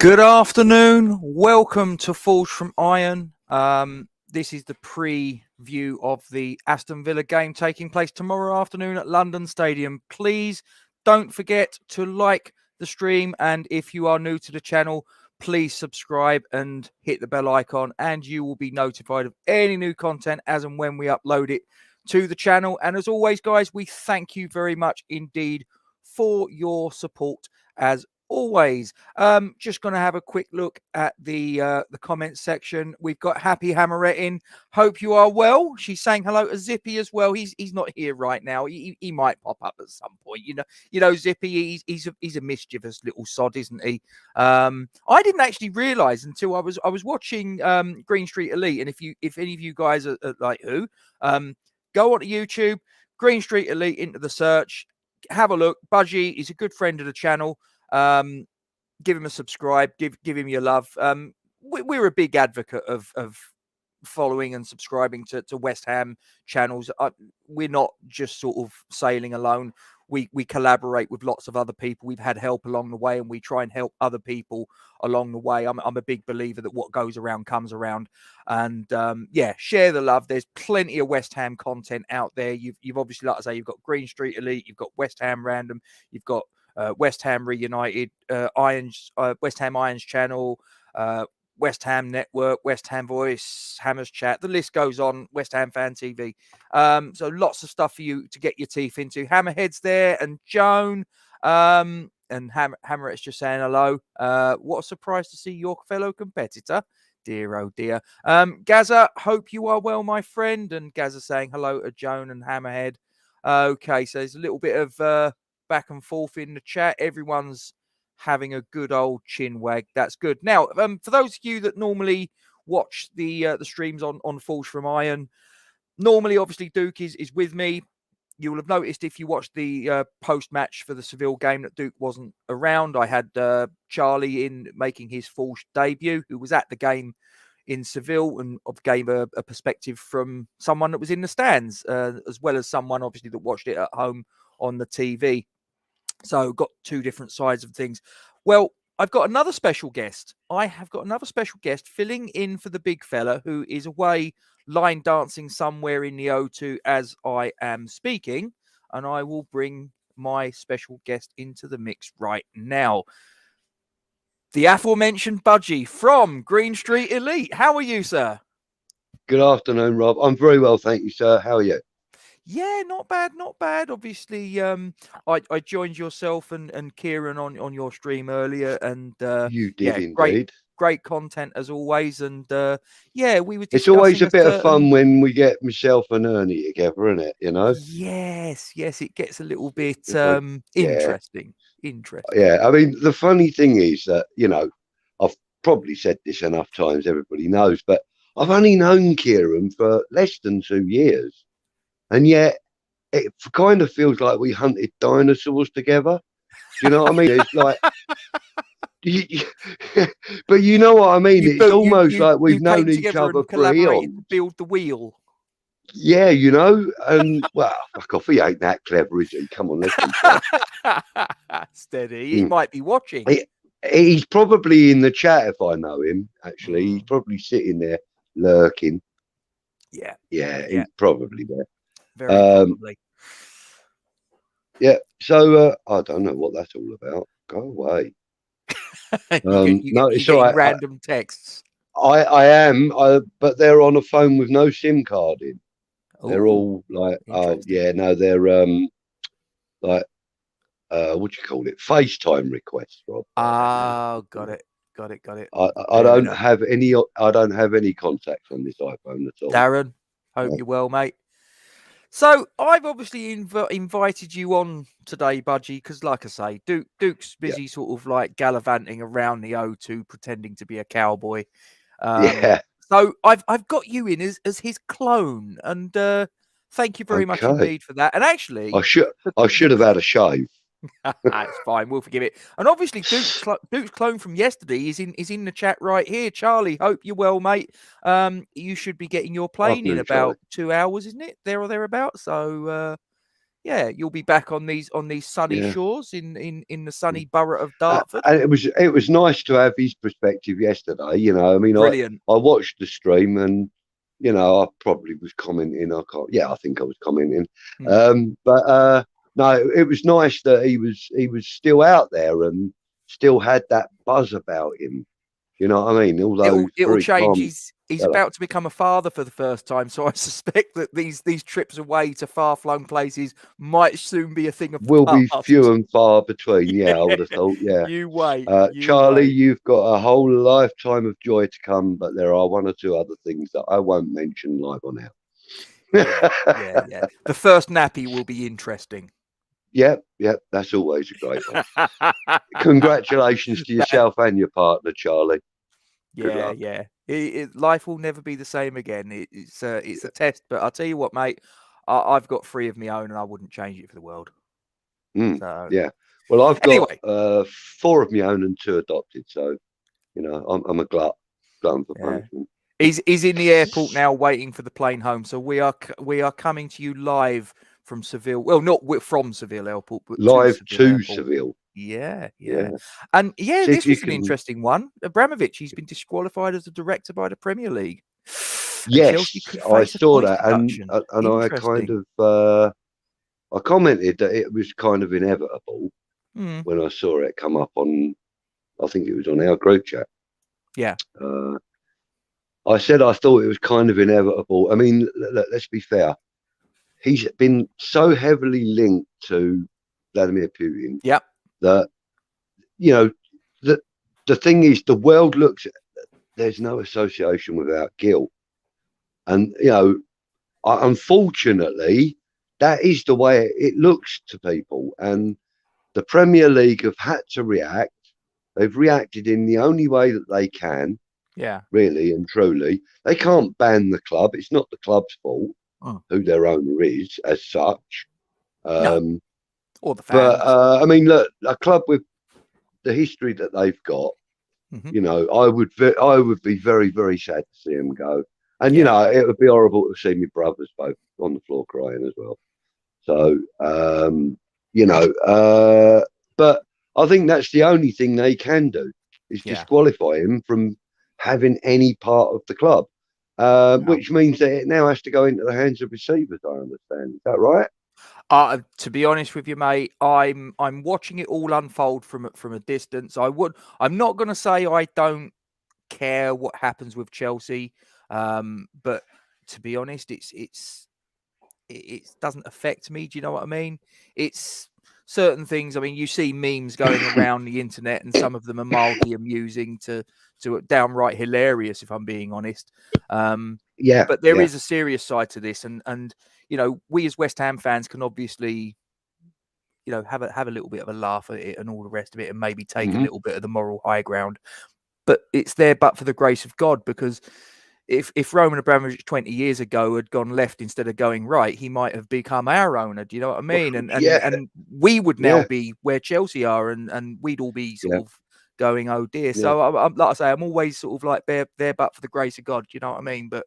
Good afternoon. Welcome to Falls from Iron. This is the preview of the Aston Villa game taking place tomorrow afternoon at London Stadium. Please don't forget to like the stream, and if you are new to the channel, please subscribe and hit the bell icon, and you will be notified of any new content as and when we upload it to the channel. And as always, guys, we thank you very much indeed for your support as always. Just going to have a quick look at the comments section. We've got Happy Hammerette in. Hope you are well. She's saying hello to Zippy as well. He's not here right now. He might pop up at some point. You know Zippy. He's a mischievous little sod, isn't he? I didn't actually realise until I was watching Green Street Elite. And if any of you guys are like who, go onto YouTube, Green Street Elite, into the search. Have a look. Budgie is a good friend of the channel. Give him a subscribe, give him your love. We're a big advocate of following and subscribing to West Ham channels. We're not just sort of sailing alone. We collaborate with lots of other people. We've had help along the way, and we try and help other people along the way. I'm a big believer that what goes around comes around. And yeah, share the love. There's plenty of West Ham content out there. You've obviously, like I say, you've got Green Street Elite, you've got West Ham Random, you've got West Ham Reunited, West Ham Irons channel, West Ham Network, West Ham Voice, Hammers Chat. The list goes on. West Ham Fan TV. So lots of stuff for you to get your teeth into. Hammerhead's there, and Joan, and Hammeret's just saying hello. What a surprise to see your fellow competitor. Dear, oh dear. Gaza, hope you are well, my friend. And Gaza saying hello to Joan and Hammerhead. Okay, so there's a little bit of back and forth in the chat. Everyone's having a good old chin wag. That's good. Now, for those of you that normally watch the streams on Falls from Iron, normally, obviously, Duke is with me. You will have noticed if you watched the post-match for the Seville game that Duke wasn't around. I had Charlie in making his Falls debut, who was at the game in Seville, and gave a perspective from someone that was in the stands, as well as someone, obviously, that watched it at home on the TV. So got two different sides of things. Well, I've got another special guest. I have got another special guest filling in for the big fella who is away line dancing somewhere in the O2 as I am speaking. And I will bring my special guest into the mix right now. The aforementioned Budgie from Green Street Elite. How are you, sir? Good afternoon, Rob. I'm very well, thank you, sir. How are you? Yeah, not bad, not bad. Obviously, I joined yourself and Kieran on your stream earlier, and You did yeah, indeed. great content as always. And yeah, we were discussing. It's always a bit of fun when we get myself and Ernie together, isn't it? You know. Yes, it gets a little bit interesting. Yeah, I mean, the funny thing is that I've probably said this enough times, everybody knows, but I've only known Kieran for less than 2 years. And yet, it kind of feels like we hunted dinosaurs together. Do you know what I mean? It's like, but you know what I mean? It's almost like we've known each other for eons. To build the wheel. Yeah, and well, fuck off. He ain't that clever, is he? Come on, let's be steady. He might be watching. He's probably in the chat if I know him. Actually, he's probably sitting there lurking. Yeah, he's probably there. Very probably. Yeah, so I don't know what that's all about. Go away. No, it's all right. Random texts. I am, but they're on a phone with no SIM card in. Ooh, they're all like, they're like, what do you call it? FaceTime requests, Rob. Oh, got it. I don't have any. I don't have any contacts on this iPhone at all. Darren, hope you're well, mate. So I've obviously invited you on today, Budgie, because, like I say, Duke's busy sort of like gallivanting around the O2, pretending to be a cowboy. So I've got you in as his clone, and thank you very much indeed for that. And actually, I should have had a shave. That's fine. We'll forgive it. And obviously, Duke's clone from yesterday is in the chat right here. Charlie, hope you're well, mate. You should be getting your plane in about 2 hours, isn't it? There or thereabouts. So Yeah, you'll be back on these sunny Yeah. shores in the sunny borough of Dartford. And it was nice to have his perspective yesterday. You know, I mean, Brilliant. I watched the stream and, you know, I probably was commenting. I think I was commenting. But no, it was nice that he was still out there and still had that buzz about him. You know what I mean? Although It'll very change. calm. He's about to become a father for the first time, so I suspect that these trips away to far-flung places might soon be a thing of the Will be past. few and far between. Yeah, I would have thought. Yeah. You wait. Charlie, you've got a whole lifetime of joy to come, but there are one or two other things that I won't mention live on air. Yeah. The first nappy will be interesting. Yep, that's always a great one. Congratulations to yourself and your partner, Charlie. Yeah. Life will never be the same again. It's a test, but I'll tell you what, mate. I've got 3 of my own, and I wouldn't change it for the world. So, yeah. Well, I've got 4 of my own and 2 adopted. So, you know, I'm a glutton for punishment. He's in the airport now, waiting for the plane home. So we are coming to you live from Seville. Well, not from Seville Airport, but live to Seville. Seville. Yeah. And this was an interesting one. Abramovich, he's been disqualified as a director by the Premier League. Yes, I saw that, and I kind of I commented that it was kind of inevitable when I saw it come up on. I think it was on our group chat. Yeah. I said I thought it was kind of inevitable. I mean, let's be fair. He's been so heavily linked to Vladimir Putin. Yep. That, you know, the thing is, the world looks at, there's no association without guilt. And, you know, unfortunately, that is the way it looks to people. And the Premier League have had to react. They've reacted in the only way that they can. Yeah. Really and truly. They can't ban the club. It's not the club's fault who their owner is as such. No. Or the fans. But, I mean, look, a club with the history that they've got, you know, I would be very, very sad to see them go. And, you know, it would be horrible to see my brothers both on the floor crying as well. So, you know, but I think that's the only thing they can do is disqualify him from having any part of the club, which means that it now has to go into the hands of receivers, I understand. Is that right? To be honest with you, mate, I'm watching it all unfold from a distance. I'm not going to say I don't care what happens with Chelsea, but to be honest, it doesn't affect me. Do you know what I mean? It's certain things. I mean, you see memes going around the internet, and some of them are mildly amusing to downright hilarious, if I'm being honest. But there is a serious side to this, and you know, we as West Ham fans can obviously, you know, have a little bit of a laugh at it and all the rest of it, and maybe take a little bit of the moral high ground. But it's there, but for the grace of God, because if Roman Abramovich 20 years ago had gone left instead of going right, he might have become our owner. Do you know what I mean? And we would now be where Chelsea are, and we'd all be sort of going, oh dear. So I'm like I say, I'm always sort of like there, but for the grace of God. Do you know what I mean? But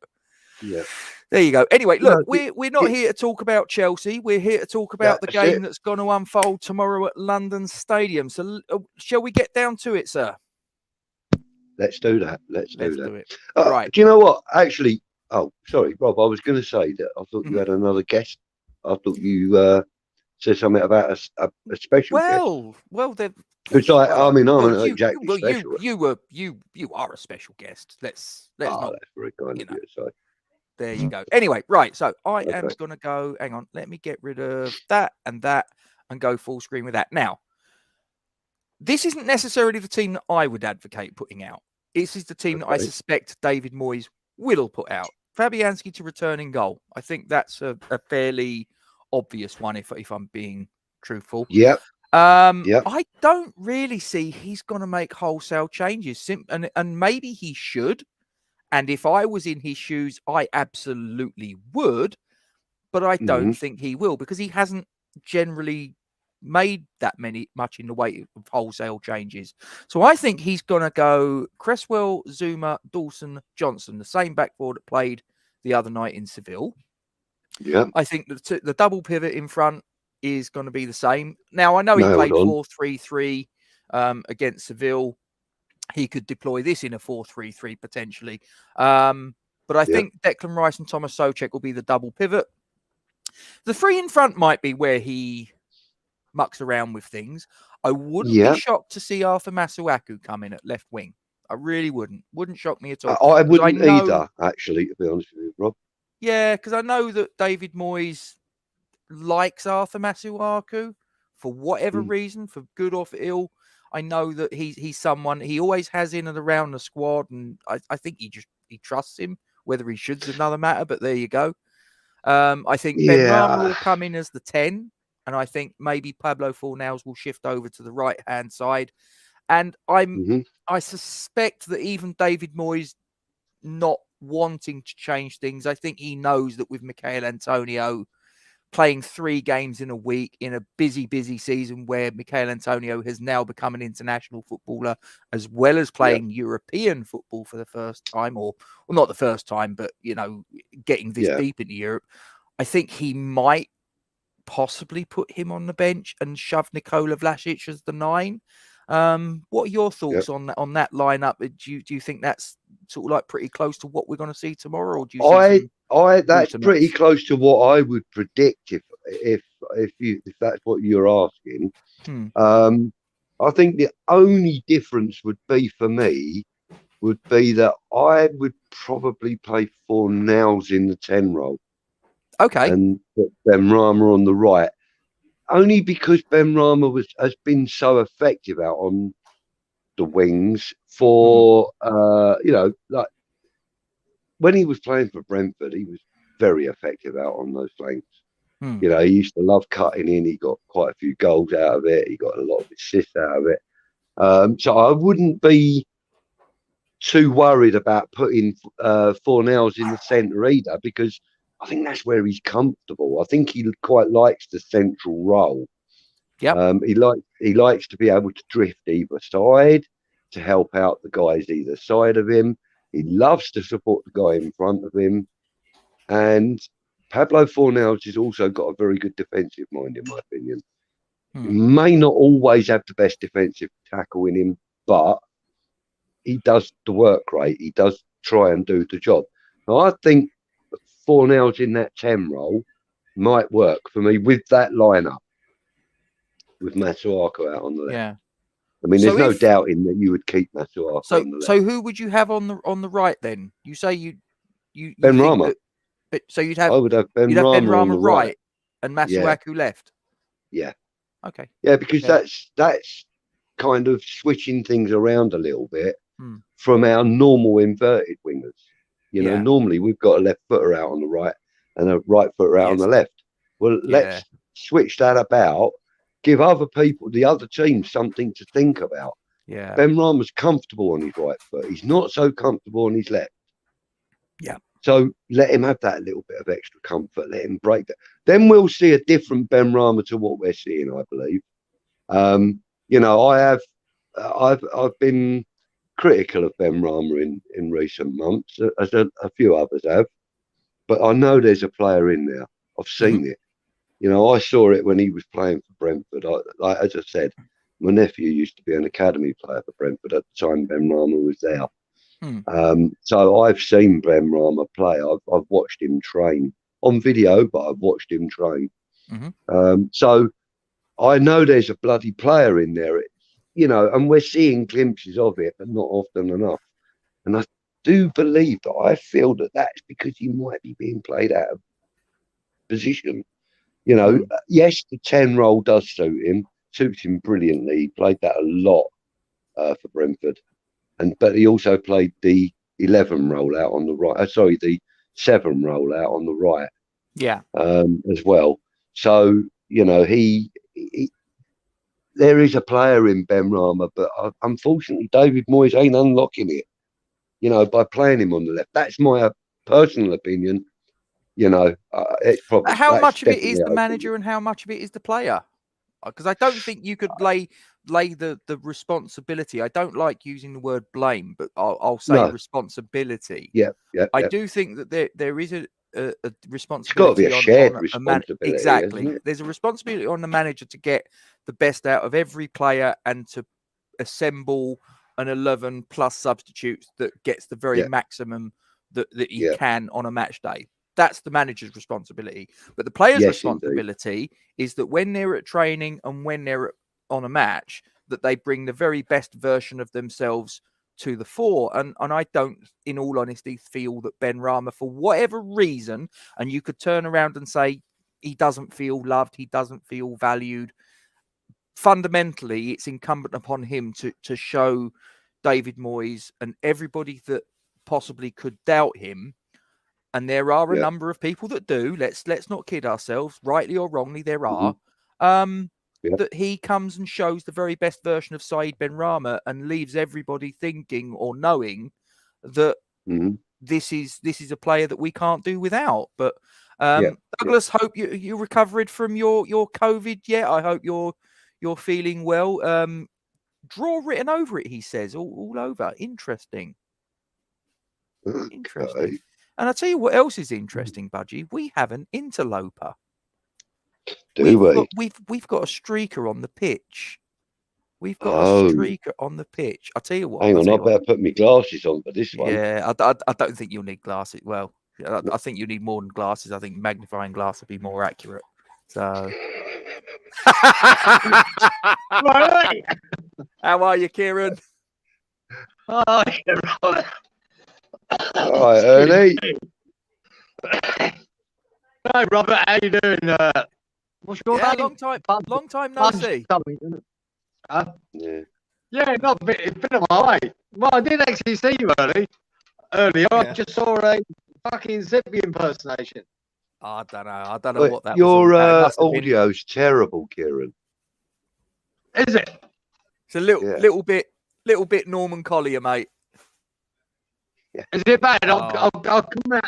there you go. Anyway, look, we're not here to talk about Chelsea. We're here to talk about the game that's going to unfold tomorrow at London Stadium. So shall we get down to it, sir? Let's do that. Let's do it. Right. Do you know what? Actually, sorry, Rob, I was going to say that I thought you had another guest. I thought you said something about a special guest. Well, because I'm not exactly special. You are a special guest. Let's not. That's very kind of you. Sorry. There you go. Anyway, right. So I am going to go. Hang on. Let me get rid of that and go full screen with that. Now, this isn't necessarily the team that I would advocate putting out. This is the team that I suspect David Moyes will put out. Fabianski to return in goal. I think that's a fairly obvious one, if I'm being truthful. Yep. I don't really see he's going to make wholesale changes. And maybe he should. And if I was in his shoes, I absolutely would. But I don't think he will, because he hasn't generally made that much in the way of wholesale changes. So I think he's going to go Cresswell, Zuma, Dawson, Johnson, the same back four that played the other night in Seville. Yeah. I think the double pivot in front, is going to be the same. Now, I know he played 4-3-3 against Seville. He could deploy this in a 4-3-3 potentially. But I think Declan Rice and Thomas Souček will be the double pivot. The three in front might be where he mucks around with things. I wouldn't be shocked to see Arthur Masuaku come in at left wing. I really wouldn't. Wouldn't shock me at all. I wouldn't either, actually, to be honest with you, Rob. Yeah, because I know that David Moyes likes Arthur Masuaku for whatever reason, for good or for ill. I know that he's someone he always has in and around the squad, and I think he trusts him. Whether he should's another matter, but there you go. I think Benrahma will come in as the 10, and I think maybe Pablo Fornals will shift over to the right-hand side. And I suspect that even David Moyes not wanting to change things, I think he knows that with Michail Antonio playing 3 games in a week in a busy season where Michail Antonio has now become an international footballer as well as playing European football for the first time, or well, not the first time, but, getting this deep into Europe. I think he might possibly put him on the bench and shove Nikola Vlasic as the 9. What are your thoughts on that lineup? Do you think that's sort of like pretty close to what we're going to see tomorrow, or do you see that's pretty close to what I would predict if that's what you're asking. I think the only difference would be for me would be that I would probably play Fornals in the 10 role. Okay. And put Benrahma on the right. Only because Benrahma has been so effective out on the wings for like when he was playing for Brentford, he was very effective out on those flanks. He used to love cutting in. He got quite a few goals out of it. He got a lot of assists out of it. So I wouldn't be too worried about putting Fornals in the centre either, because I think that's where he's comfortable. I think he quite likes the central role. He likes to be able to drift either side to help out the guys either side of him. He loves to support the guy in front of him. And Pablo Fornals has also got a very good defensive mind, in my opinion. He may not always have the best defensive tackle in him, but he does the work rate. He does try and do the job. Now, I think Fornals in that 10 role might work for me with that lineup, with Masuaku out on the left. Yeah. I mean, there's no doubting that you would keep Masuaku on the left. So who would you have on the right then? You say you Benrahma. So you'd have Benrahma on the right and Masuaku left. Yeah. Okay. Yeah, because that's kind of switching things around a little bit from our normal inverted wingers. Normally we've got a left footer out on the right and a right footer out on the left. Well, let's switch that about, give other people, the other teams, something to think about. Yeah. Benrahma's comfortable on his right foot. He's not so comfortable on his left. Yeah. So let him have that little bit of extra comfort. Let him break that. Then we'll see a different Benrahma to what we're seeing, I believe. I've been critical of Benrahma in recent months, as a few others have, but I know there's a player in there. I've seen it. I saw it when he was playing for Brentford. As I said, my nephew used to be an academy player for Brentford at the time Benrahma was there. So I've seen Benrahma play. I've watched him train on video, but I've watched him train. So I know there's a bloody player in there. And we're seeing glimpses of it, but not often enough. And I do believe that I feel that that's because he might be being played out of position. Yes, the 10 role does suits him brilliantly. He played that a lot for Brentford, but he also played the 11 role out on the right. The 7 role out on the right. Yeah. As well. So he there is a player in Benrahma, but unfortunately, David Moyes ain't unlocking it, by playing him on the left. That's my personal opinion. It's probably how much of it is the manager and how much of it is the player? Because I don't think you could lay the responsibility. I don't like using the word blame, but I'll say responsibility. Yeah. I do think that there is It's got to be responsibility a shared on a man. responsibility, Exactly. isn't it? There's a responsibility on the manager to get the best out of every player and to assemble an 11 plus substitutes that gets the very Yeah. maximum that he Yeah. can on a match day. That's the manager's responsibility. But the player's Yes, responsibility is that when they're at training and when they're on a match, that they bring the very best version of themselves to the fore. And I don't, in all honesty, feel that Ben Rama, for whatever reason, and you could turn around and say he doesn't feel loved, he doesn't feel valued. Fundamentally, it's incumbent upon him to show David Moyes and everybody that possibly could doubt him, and there are a number of people that do. Let's not kid ourselves, rightly or wrongly, there are. That he comes and shows the very best version of Saeed Benrahma and leaves everybody thinking or knowing that this is a player that we can't do without. But Douglas, hope you recovered from your COVID yet. I hope you're feeling well. Draw written over it, he says, all over. Interesting. Interesting. And I'll tell you what else is interesting, Budgie. We have an interloper. We've got a streaker on the pitch. We've got a streaker on the pitch. I'll tell you what. Hang on, I better put my glasses on for this one. Yeah, I don't think you'll need glasses. Well, I think you need more than glasses. I think magnifying glass would be more accurate. So. Right. How are you, Kieran? Oh, you're right. All right, Ernie. Hi, Robert. How you doing? What's your name? Long time no see. Yeah, not a bit. It's been a while. Well, I did actually see you earlier. Yeah. I just saw a fucking Zippy impersonation. I don't know what that your was. Your audio's terrible, Kieran. Is it? It's a little bit Norman Collier, mate. Yeah. Is it bad? I'll come out.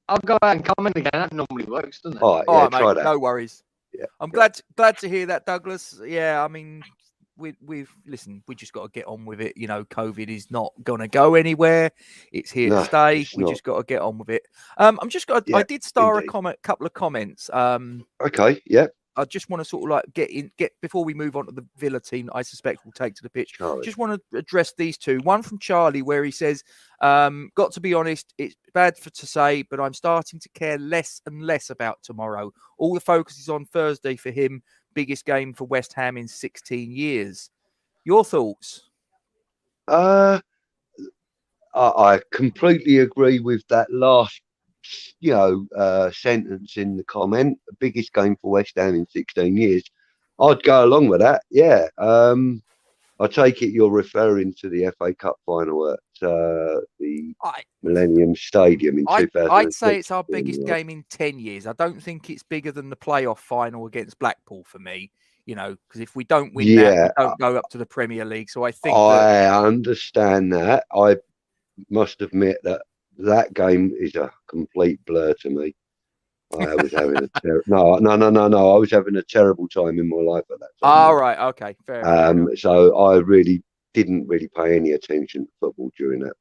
I'll go out and come in again. That normally works, doesn't it? All right, try mate. that. No worries. Yeah, I'm glad to hear that, Douglas. Yeah, I mean, we've listened. We just got to get on with it. You know, COVID is not going to go anywhere. It's here to stay. We just got to get on with it. I did star a couple of comments. Okay. Yeah. I just want to sort of like get before we move on to the Villa team that I suspect will take to the pitch. Charlie. Just want to address these two. One from Charlie, where he says, got to be honest, it's bad to say, but I'm starting to care less and less about tomorrow. All the focus is on Thursday for him. Biggest game for West Ham in 16 years. Your thoughts? I completely agree with that last sentence in the comment. The biggest game for West Ham in 16 years. I'd go along with that. Yeah. I take it you're referring to the FA Cup final at the Millennium Stadium in 2000. I'd say it's our biggest game in 10 years. I don't think it's bigger than the playoff final against Blackpool for me. You know, because if we don't win that, we don't go up to the Premier League. So I think I understand that. I must admit that game is a complete blur to me. I was having no. I was having a terrible time in my life at that time. All right, okay, fair enough. So I really didn't pay any attention to football during that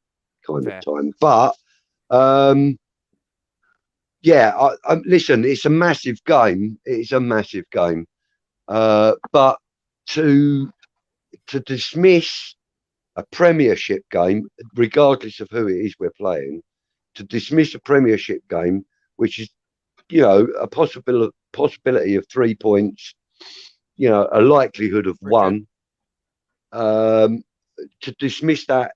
kind of time. But listen, it's a massive game. It's a massive game. But to dismiss a Premiership game, regardless of who it is we're playing, to dismiss a Premiership game, which is, a possibility of 3 points, a likelihood of one, to dismiss that,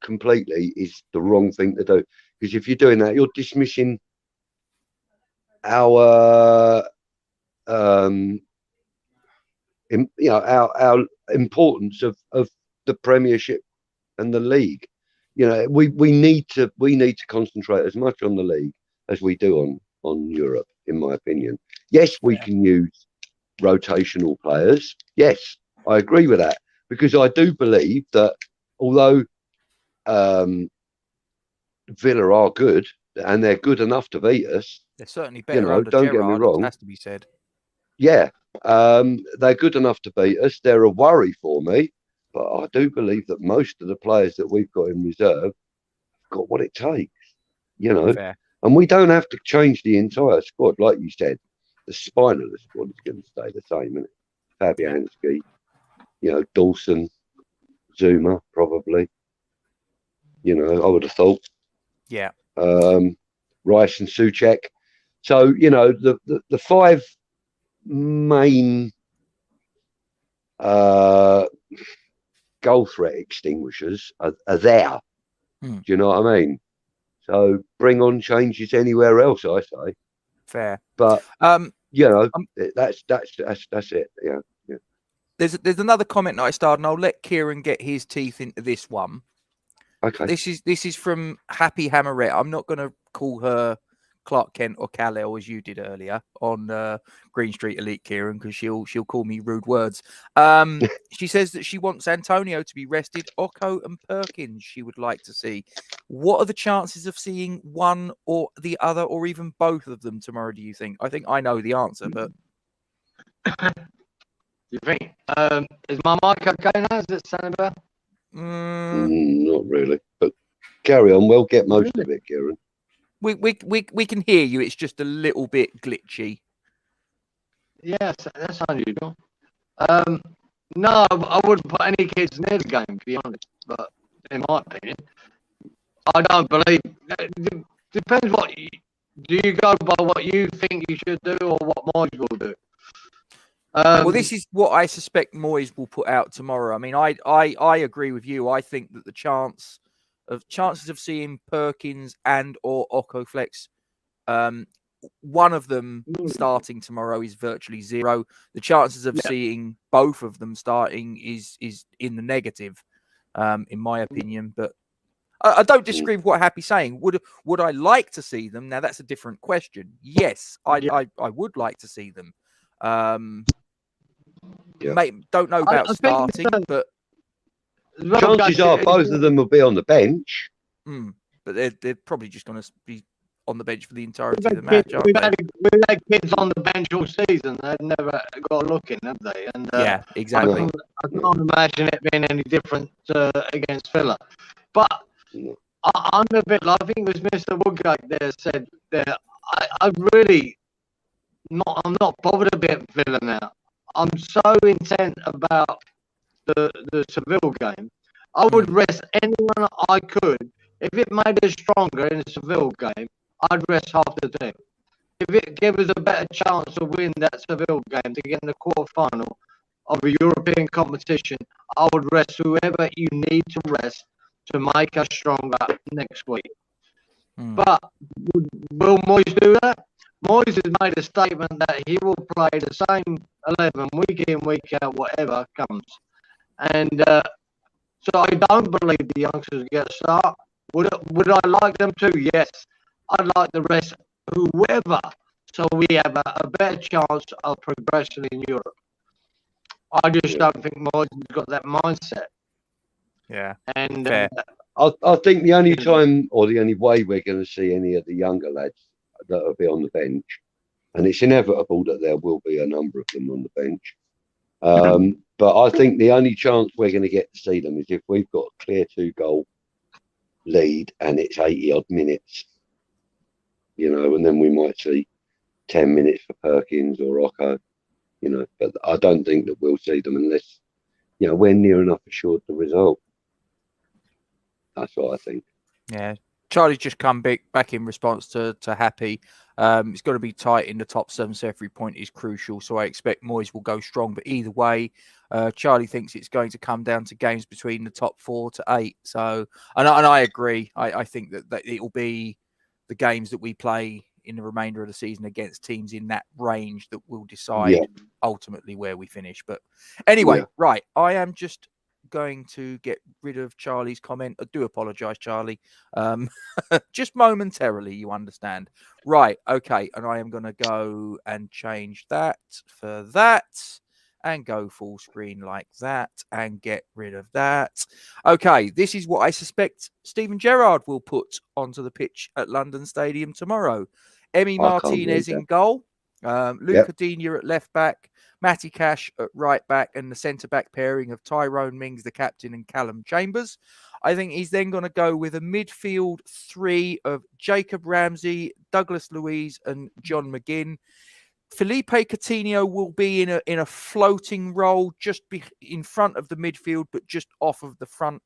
completely is the wrong thing to do. Because if you're doing that, you're dismissing our our importance of the Premiership and the league. We need to concentrate as much on the league as we do on Europe, in my opinion. Yes, we can use rotational players. Yes, I agree with that, because I do believe that although Villa are good and they're good enough to beat us, they're certainly better under Gerrard, don't get me wrong. It has to be said. Yeah, they're good enough to beat us. They're a worry for me, but I do believe that most of the players that we've got in reserve have got what it takes. Fair. And we don't have to change the entire squad. Like you said, the spine of the squad is going to stay the same, isn't it? Fabianski, Dawson, Zuma, probably. I would have thought. Yeah. Rice and Souček. So, the five main goal threat extinguishers are there. Do you know what I mean? So bring on changes anywhere else, I say. Fair. But that's it. Yeah. There's another comment that I started, and I'll let Kieran get his teeth into this one. Okay. This is from Happy Hammerette. I'm not going to call her Clark Kent or Kal-El as you did earlier on Green Street Elite, Kieran, because she'll call me rude words. She says that she wants Antonio to be rested. Occo and Perkins she would like to see. What are the chances of seeing one or the other, or even both of them tomorrow, do you think? I think I know the answer, but... You think? Is my mic okay now? Is it sounding better? Not really, but carry on. We'll get most of it, Kieran. We can hear you. It's just a little bit glitchy. Yes, that's unusual. No, I wouldn't put any kids near the game, to be honest. But in my opinion, I don't believe. Depends what do you go by what you think you should do or what Moyes will do. Well, this is what I suspect Moyes will put out tomorrow. I mean, I agree with you. I think that the chances of seeing Perkins and or Occo flex, one of them starting tomorrow is virtually zero. The chances of seeing both of them starting is in the negative, in my opinion. But I don't disagree with what Happy's saying. Would I like to see them? Now that's a different question. Yes, I would like to see them. Don't know about starting, but chances are both of them will be on the bench. But they're probably just going to be on the bench for the entirety of the match. We've had kids on the bench all season. They've never got a look in, have they? And yeah, exactly. I can't imagine it being any different against Villa. But I'm a bit. I think it was Mr. Woodgate there said there. I'm not bothered a bit Villa now. I'm so intent about the Seville game. I would rest anyone I could. If it made us stronger in the Seville game, I'd rest half the team. If it gave us a better chance to win that Seville game to get in the quarter-final of a European competition, I would rest whoever you need to rest to make us stronger next week. But will Moyes do that? Moyes has made a statement that he will play the same 11 week in, week out, whatever comes. And so I don't believe the youngsters get a start. Would I like them to? Yes. I'd like the rest, whoever, so we have a better chance of progressing in Europe. I just don't think Moyes has got that mindset. Yeah. And I think the only time or the only way we're going to see any of the younger lads that will be on the bench, and it's inevitable that there will be a number of them on the bench. But I think the only chance we're going to get to see them is if we've got a clear 2-goal lead and it's 80-odd minutes, and then we might see 10 minutes for Perkins or Occo, but I don't think that we'll see them unless, we're near enough assured the result. That's what I think. Yeah. Charlie's just come back in response to Happy. It's got to be tight in the top 7, so every point is crucial. So I expect Moyes will go strong. But either way, Charlie thinks it's going to come down to games between the top 4 to 8. So, and I agree. I think that it will be the games that we play in the remainder of the season against teams in that range that will decide ultimately where we finish. But anyway, right, I am just going to get rid of Charlie's comment. I do apologize, Charlie. Just momentarily, you understand. Right, okay, and I am going to go and change that for that and go full screen like that and get rid of that. Okay, this is what I suspect Steven Gerrard will put onto the pitch at London Stadium tomorrow. Emi Martinez in goal, Luca Digne at left back, Matty Cash at right back, and the centre back pairing of Tyrone Mings, the captain, and Callum Chambers. I think he's then going to go with a midfield three of Jacob Ramsey, Douglas Luiz, and John McGinn. Felipe Coutinho will be in a floating role, just in front of the midfield, but just off of the front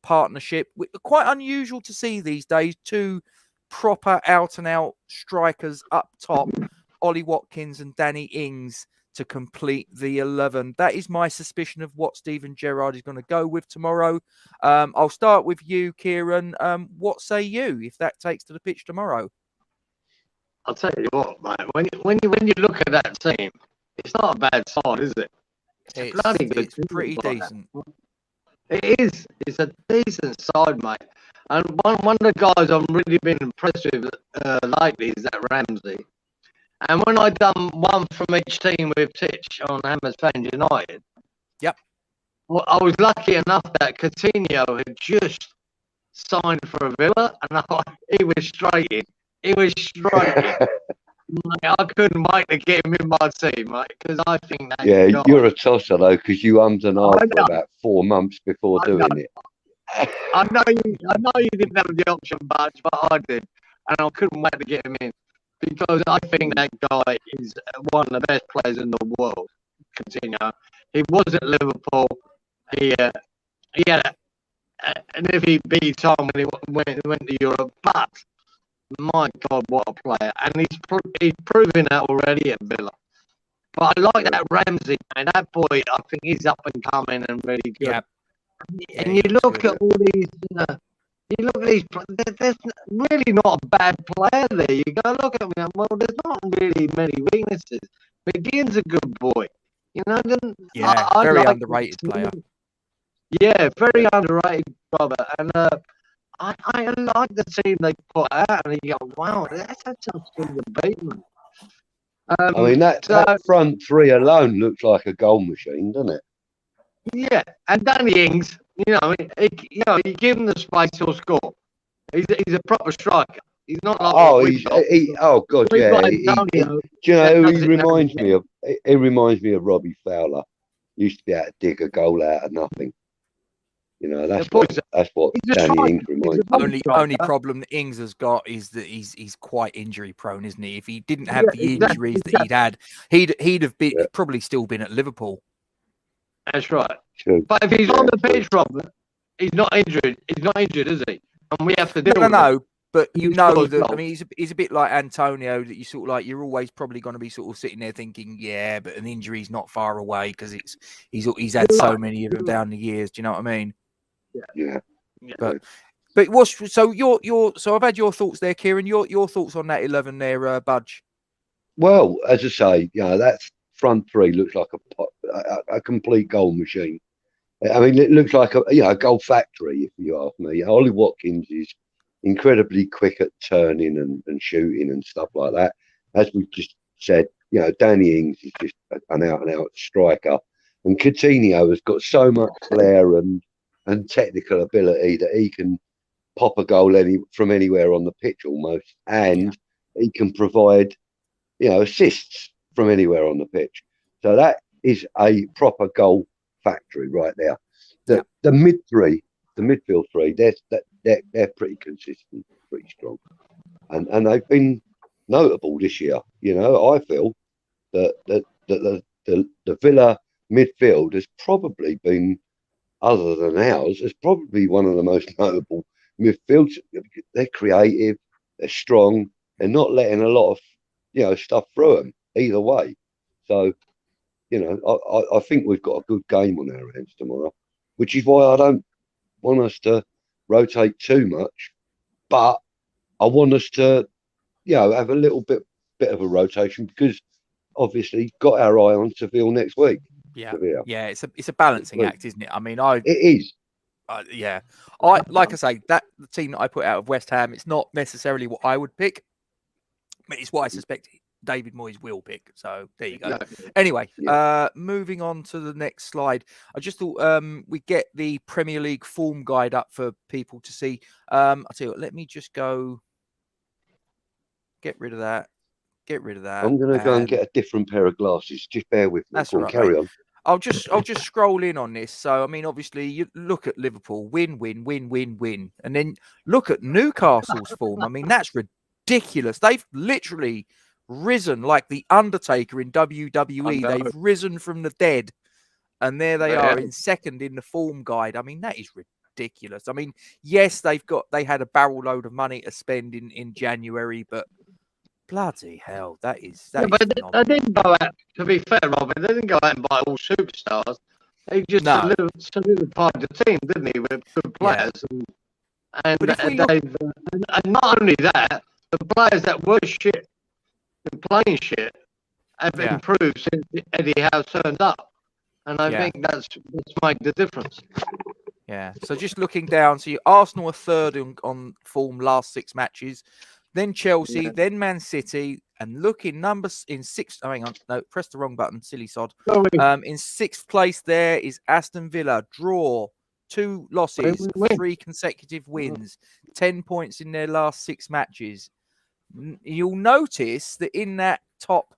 partnership. Quite unusual to see these days. Two proper out-and-out strikers up top, Ollie Watkins and Danny Ings, to complete the 11. That is my suspicion of what Steven Gerrard is going to go with tomorrow. I'll start with you, Kieran. What say you if that takes to the pitch tomorrow? I'll tell you what, mate. When you look at that team, it's not a bad side, is it? It's bloody good. It's pretty decent. It is. It's a decent side, mate. And one of the guys I've really been impressed with lately is that Ramsey. And when I done one from each team with Titch on Hammers Fans United, yep. Well, I was lucky enough that Coutinho had just signed for a Villa, and he was straight in. He was straight in. I couldn't wait to get him in my team, mate, because I think that. Yeah, you're a tosser though, because you ummed and ahed for about 4 months before doing it. I know you didn't have the option much, but I did, and I couldn't wait to get him in because I think that guy is one of the best players in the world. Coutinho. He was at Liverpool. He had an iffy B time when he went to Europe, but my God, what a player! And he's proven that already at Villa. But I like that Ramsey, man. That boy, I think he's up and coming and really good. Yeah. And you look at all these, there's really not a bad player there. You go look at them, well, there's not really many weaknesses. McGinn's a good boy. You know, I very like underrated player. Yeah, very underrated, brother. And I like the team they put out, and you go, wow, that's a tough team to beat, man. I mean, that front three alone looks like a goal machine, doesn't it? Yeah, and Danny Ings, you give him the space, he'll score. He's a proper striker. He's not like oh God, yeah. Do you know who he reminds me of? He reminds me of Robbie Fowler. Used to be able to dig a goal out of nothing. You know, that's what Danny Ings reminds me. Only problem that Ings has got is that he's quite injury prone, isn't he? If he didn't have the injuries that he'd have been probably still been at Liverpool. That's right. True. But if he's on the pitch, Robert, he's not injured. He's not injured, is he? And we have to deal with it. But you know that, I mean, he's a bit like Antonio, that you sort of like, you're always probably going to be sort of sitting there thinking, yeah, but an injury's not far away because he's had so many of them down the years. Do you know what I mean? Yeah. But so I've had your thoughts there, Kieran. Your thoughts on that 11 there, Budge? Well, as I say, that front three looks like a complete goal machine. I mean, it looks like a goal factory, if you ask me. Ollie Watkins is incredibly quick at turning and shooting and stuff like that. As we just said, Danny Ings is just an out-and-out striker, and Coutinho has got so much flair and technical ability that he can pop a goal from anywhere on the pitch almost, and he can provide assists from anywhere on the pitch. So that is a proper goal factory right there. The midfield three, they're pretty consistent, pretty strong, and they've been notable this year. I feel that the Villa midfield has probably been, other than ours, is probably one of the most notable midfields. They're creative, they're strong, they're not letting a lot of stuff through them either way. So, I think we've got a good game on our hands tomorrow, which is why I don't want us to rotate too much, but I want us to, have a little bit of a rotation, because obviously got our eye on Seville next week. Yeah, it's a balancing act, isn't it? I mean, it is. Like I say, that the team that I put out of West Ham, it's not necessarily what I would pick, but it's what I suspect David Moyes will pick. So there you go. Anyway, moving on to the next slide. I just thought we get the Premier League form guide up for people to see. I'll tell you what, let me just go get rid of that. I'm going to go and get a different pair of glasses. Just bear with me. That's all right, carry on. I'll just scroll in on this. So I mean, obviously, you look at Liverpool, win, win, win, win, win, and then look at Newcastle's form. I mean, that's ridiculous. They've literally risen like the Undertaker in WWE. They've risen from the dead, and there they are in second in the form guide. I mean, that is ridiculous. I mean, yes, they had a barrel load of money to spend in January, but bloody hell, that is but they didn't go out. To be fair, Robin, they didn't go out and buy all superstars. They just solidified the team, didn't he, with good players. And not only that, the players that were shit and playing shit have improved since Eddie Howe turned up. And I think that's made the difference. Yeah. So just looking down, so Arsenal are third on form last 6 matches, then Chelsea, then Man City, and look in numbers in 6th. Oh, hang on, no, press the wrong button, silly sod. In 6th place there is Aston Villa, draw, 2 losses, 3 consecutive wins, 10 points in their last 6 matches. You'll notice that in that top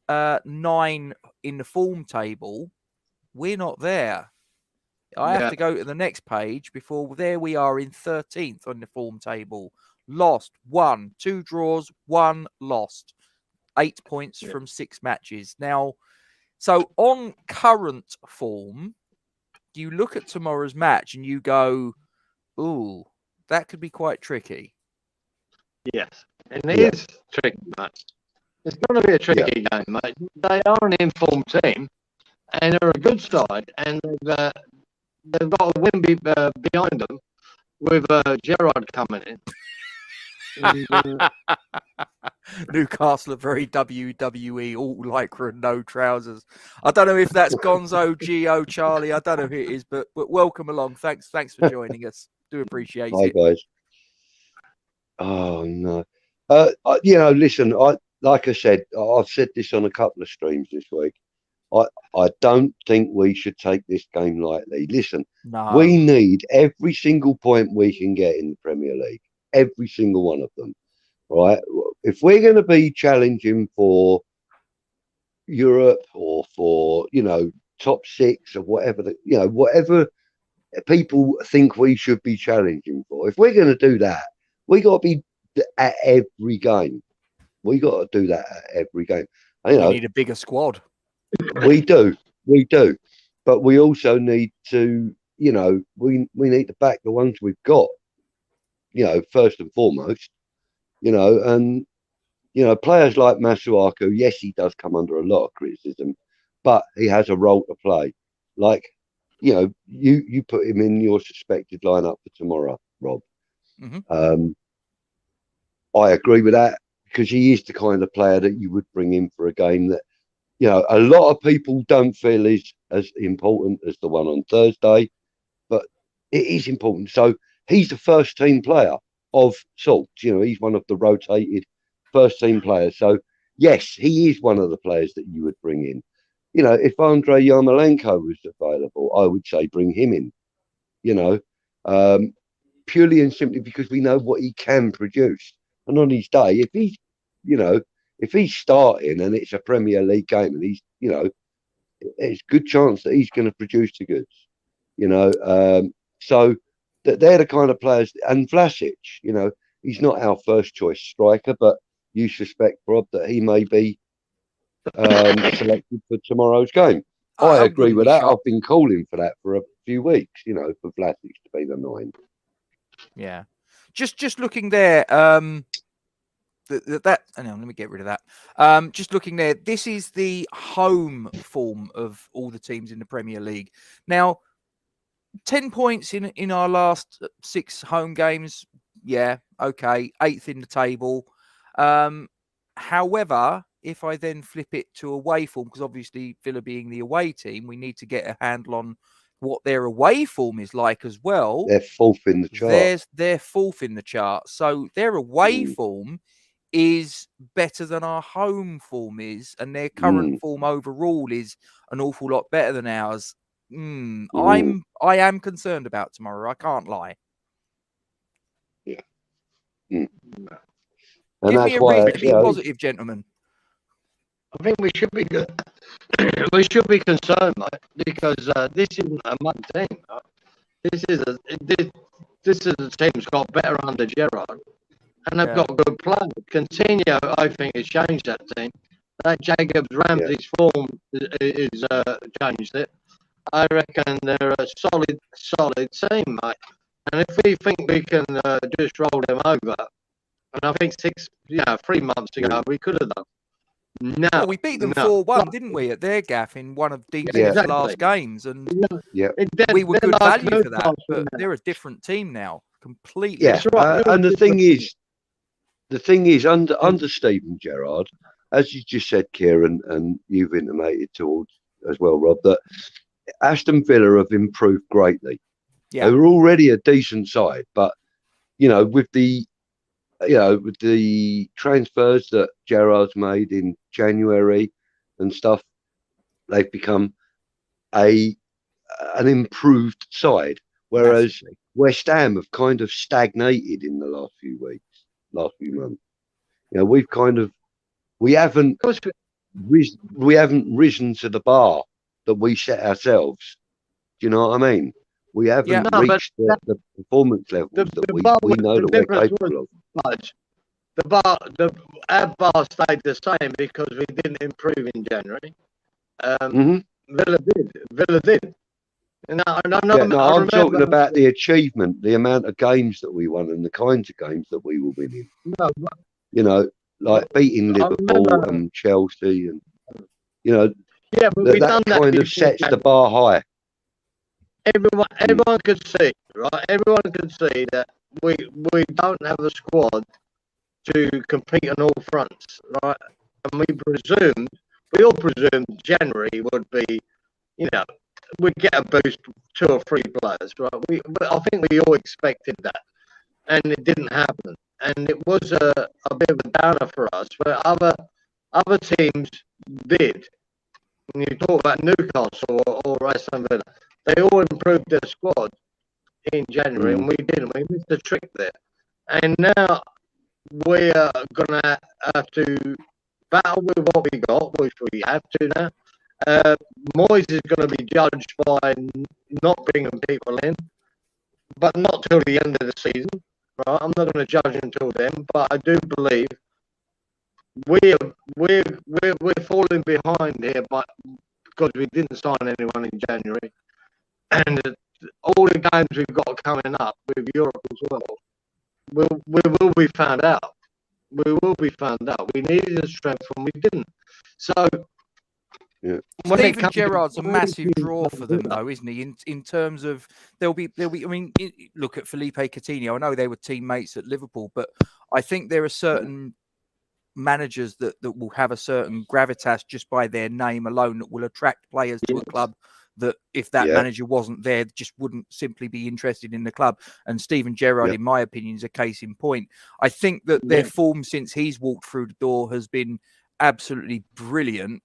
9 in the form table, we're not there. I have to go to the next page before there we are in 13th on the form table. Lost 1, 2 draws, 1 lost. 8 points from 6 matches. Now, so on current form, you look at tomorrow's match and you go, ooh, that could be quite tricky. Yes, and it is tricky, mate. It's going to be a tricky game, mate. They are an informed team, and they're a good side, and they've got a win behind them with Gerrard coming in. And, Newcastle are very WWE, all lycra and no trousers. I don't know if that's Gonzo, Gio, Charlie. I don't know who it is, but welcome along. Thanks for joining us. Do appreciate it. Hi, guys. Oh, no. Listen, like I said, I've said this on a couple of streams this week. I don't think we should take this game lightly. Listen, we need every single point we can get in the Premier League. Every single one of them. Right? If we're going to be challenging for Europe or for, top 6 or whatever, whatever people think we should be challenging for, if we're going to do that, we got to be at every game. We got to do that at every game. We need a bigger squad. We do. But we also need to, we need to back the ones we've got, first and foremost, and, players like Masuaku, yes, he does come under a lot of criticism, but he has a role to play. Like, you put him in your suspected lineup for tomorrow, Rob. Mm-hmm. I agree with that because he is the kind of player that you would bring in for a game that, a lot of people don't feel is as important as the one on Thursday, but it is important. So he's the first team player of sorts. He's one of the rotated first team players. So yes, he is one of the players that you would bring in. If Andrei Yarmolenko was available, I would say bring him in. Purely and simply because we know what he can produce. And on his day, if he's, if he's starting and it's a Premier League game and he's, there's a good chance that he's going to produce the goods, so that they're the kind of players. And Vlasic, he's not our first choice striker, but you suspect, Rob, that he may be selected for tomorrow's game. I agree with that. I've been calling for that for a few weeks, for Vlasic to be the 9. Yeah. Just looking there, hang on, let me get rid of that. Just looking there, this is the home form of all the teams in the Premier League. Now, 10 points in our last 6 home games. Yeah, okay. 8th in the table. However, if I then flip it to away form, because obviously Villa being the away team, we need to get a handle on what their away form is like as well. They're 4th in the chart. They're 4th in the chart. So their away form is better than our home form is, and their current form overall is an awful lot better than ours. I am concerned about tomorrow. I can't lie. Yeah. Give me a reason to be positive, gentlemen. I think we should be good. We should be concerned, mate, because this isn't a mud team. Right? This is a team that's got better under Gerrard, and they've got good players. Coutinho, I think, has changed that team. That Jacobs Ramsey's form is changed it. I reckon they're a solid team, mate. And if we think we can just roll them over, and I think 3 months ago we could have done. No, well, we beat them 4-1, didn't we, at their gaff in one of Deep's last games, and we were good value for that. But they're a different team now, completely. Yeah, and the thing is, under Steven Gerrard, as you just said, Kieran, and you've intimated towards as well, Rob, that Aston Villa have improved greatly. Yeah. They were already a decent side, but with the transfers that Gerrard's made in January and stuff, they've become an improved side. Whereas West Ham have kind of stagnated in the last few months. We haven't risen to the bar that we set ourselves. Do you know what I mean? We haven't reached the performance levels that we know that we're capable of. Our bar stayed the same because we didn't improve in January. Villa did. And I'm talking about the achievement, the amount of games that we won and the kinds of games that we were winning. Like beating Liverpool and Chelsea, and that kind of sets the bar high. Everyone could see, right? Everyone could see that we don't have a squad to compete on all fronts, right? And we all presumed January would be, we'd get a boost, 2 or 3 players, right? I think we all expected that, and it didn't happen. And it was a bit of a downer for us, where other teams did. When you talk about Newcastle or Aston Villa, they all improved their squad in January, and we didn't. We missed the trick there. And now we are going to have to battle with what we got, which we have to now. Moyes is going to be judged by not bringing people in, but not till the end of the season. Right? I'm not going to judge until then, but I do believe we're falling behind here, because we didn't sign anyone in January, and all the games we've got coming up with Europe as well, we will be found out. We will be found out. We needed a strength and we didn't. So Steven Gerrard's a massive draw for them, though, isn't he? In terms of there'll be. I mean, look at Felipe Coutinho. I know they were teammates at Liverpool, but I think there are certain managers that will have a certain gravitas just by their name alone that will attract players to a club that, if that manager wasn't there, just wouldn't simply be interested in the club. And Steven Gerrard, in my opinion, is a case in point. I think that their form since he's walked through the door has been absolutely brilliant.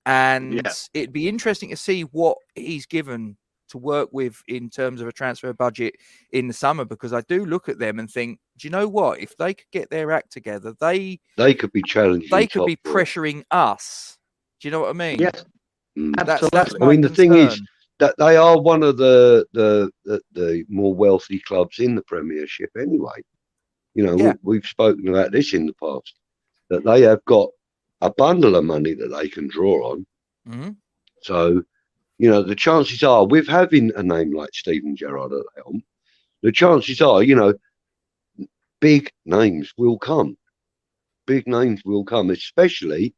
And it'd be interesting to see what he's given to work with in terms of a transfer budget in the summer, because I do look at them and think, do you know what? If they could get their act together, they could be challenging. They could be pressuring us. Do you know what I mean? Yes, that's I mean, the thing is that they are one of the more wealthy clubs in the Premiership anyway. We've spoken about this in the past, that they have got a bundle of money that they can draw on. So, the chances are, with having a name like Steven Gerrard at the helm, the chances are, big names will come. Big names will come, especially,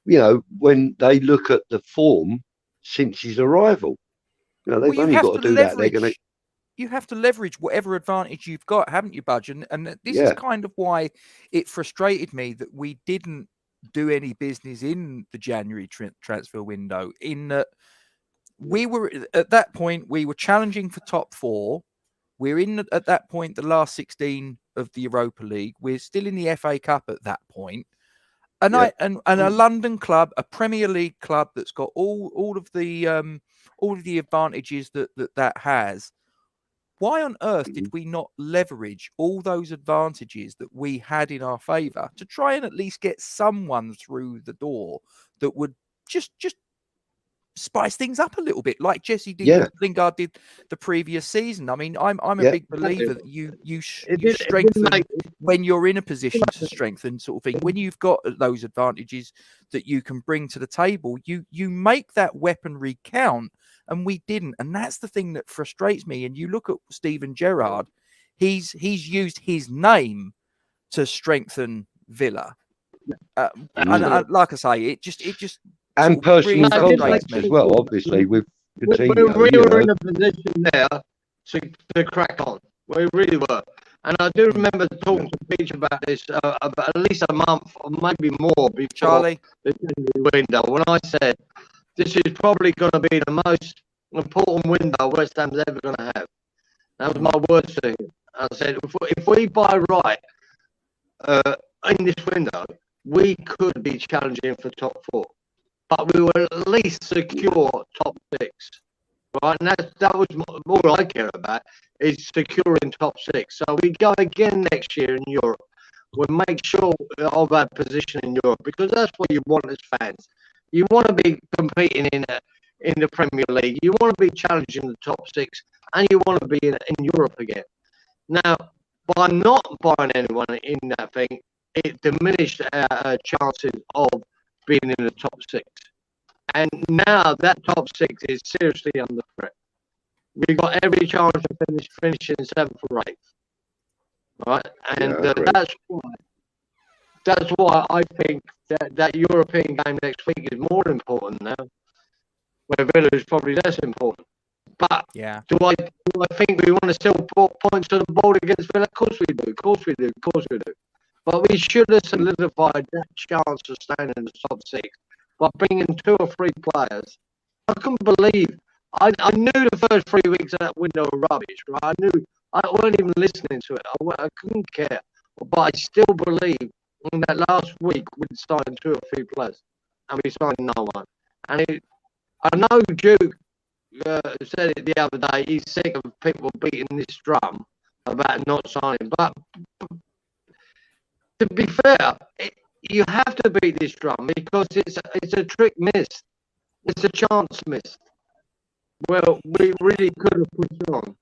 when they look at the form since his arrival. They've only got to do that. They're going to. You have to leverage whatever advantage you've got, haven't you, Budge? And this is kind of why it frustrated me that we didn't do any business in the January transfer window. In that, we were at that point, we were challenging for top 4. We're in at that point the last 16 of the Europa League. We're still in the FA Cup at that point. And a London club, a Premier League club that's got all of the advantages that has. Why on earth did we not leverage all those advantages that we had in our favour to try and at least get someone through the door that would just spice things up a little bit, like Jesse Lingard did the previous season. I mean, I'm a big believer that you strengthen when you're in a position to strengthen, sort of thing. When you've got those advantages that you can bring to the table, you make that weaponry count, and we didn't. And that's the thing that frustrates me. And you look at Steven Gerrard, he's used his name to strengthen Villa. And like I say, it just and personal really contacts as well, obviously, with We Coutinho. were in a position there to crack on. We really were. And I do remember talking to Peach about this about at least a month or maybe more before Charlie, the January window, when I said this is probably going to be the most important window West Ham's ever going to have. That was my words to him. I said, if we buy right in this window, we could be challenging for top 4. But we will at least secure top 6, right? And that was all I care about, is securing top 6. So we go again next year in Europe. We'll make sure of our position in Europe, because that's what you want as fans. You want to be competing in the Premier League. You want to be challenging the top 6, and you want to be in Europe again. Now, by not buying anyone in that thing, it diminished our chances of being in the top 6. And now that top 6 is seriously under threat. We've got every chance to finish in 7th or 8th. Right? And that's why I think that European game next week is more important now, where Villa is probably less important. But do I think we want to still put points to the board against Villa? Of course we do. Of course we do. Of course we do. But we should have solidified that chance of staying in the top 6 by bringing 2 or 3 players. I couldn't believe. I knew the first 3 weeks of that window were rubbish, right? I knew. I wasn't even listening to it. I couldn't care. But I still believe in that last week we'd signed 2 or 3 players, and we signed no one. And I know Duke said it the other day. He's sick of people beating this drum about not signing. But to be fair, you have to beat this drum, because it's a trick missed. It's a chance missed. Well, we really could have pushed on.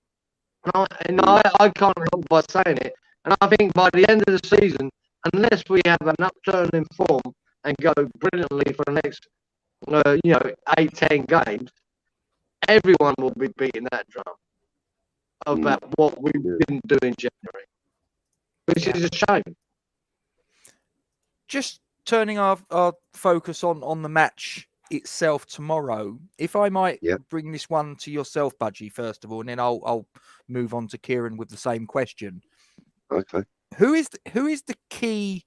And I can't help by saying it. And I think by the end of the season, unless we have an upturn in form and go brilliantly for the next 8-10 games, everyone will be beating that drum about what we didn't do in January, which is a shame. Just turning our focus on the match itself tomorrow, if I might bring this one to yourself, Budgie, first of all, and then I'll move on to Kieran with the same question. Okay. Who is the key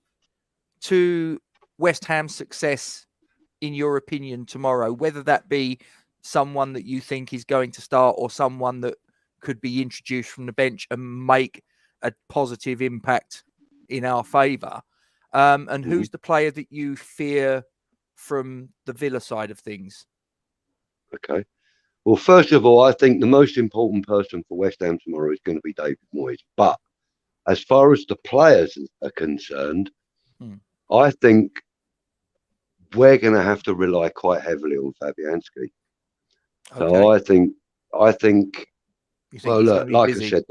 to West Ham's success, in your opinion, tomorrow? Whether that be someone that you think is going to start, or someone that could be introduced from the bench and make a positive impact in our favour. And who's the player that you fear from the Villa side of things? Okay. Well, first of all, I think the most important person for West Ham tomorrow is going to be David Moyes. But as far as the players are concerned, I think we're going to have to rely quite heavily on Fabianski. Okay. So I think well, look, like busy? I said,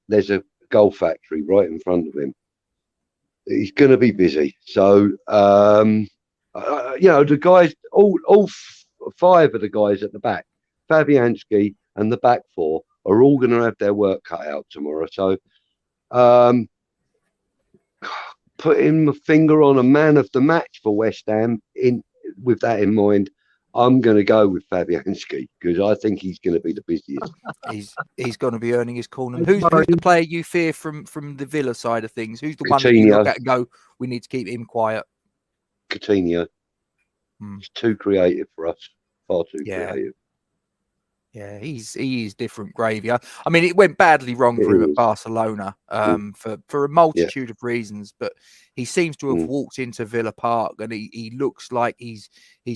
there's a goal factory right in front of him. He's going to be busy. So, the guys, all 5 of the guys at the back, Fabianski and the back 4, are all going to have their work cut out tomorrow. So, putting my finger on a man of the match for West Ham, with that in mind, I'm going to go with Fabianski, because I think he's going to be the busiest. He's going to be earning his corner. Who's the player you fear from the Villa side of things? Who's the one that you look at and go, we need to keep him quiet? Coutinho. He's too creative for us. Far too creative. Yeah, he is different gravy. I mean, it went badly wrong for him at Barcelona for a multitude of reasons, but he seems to have walked into Villa Park, and he looks like he's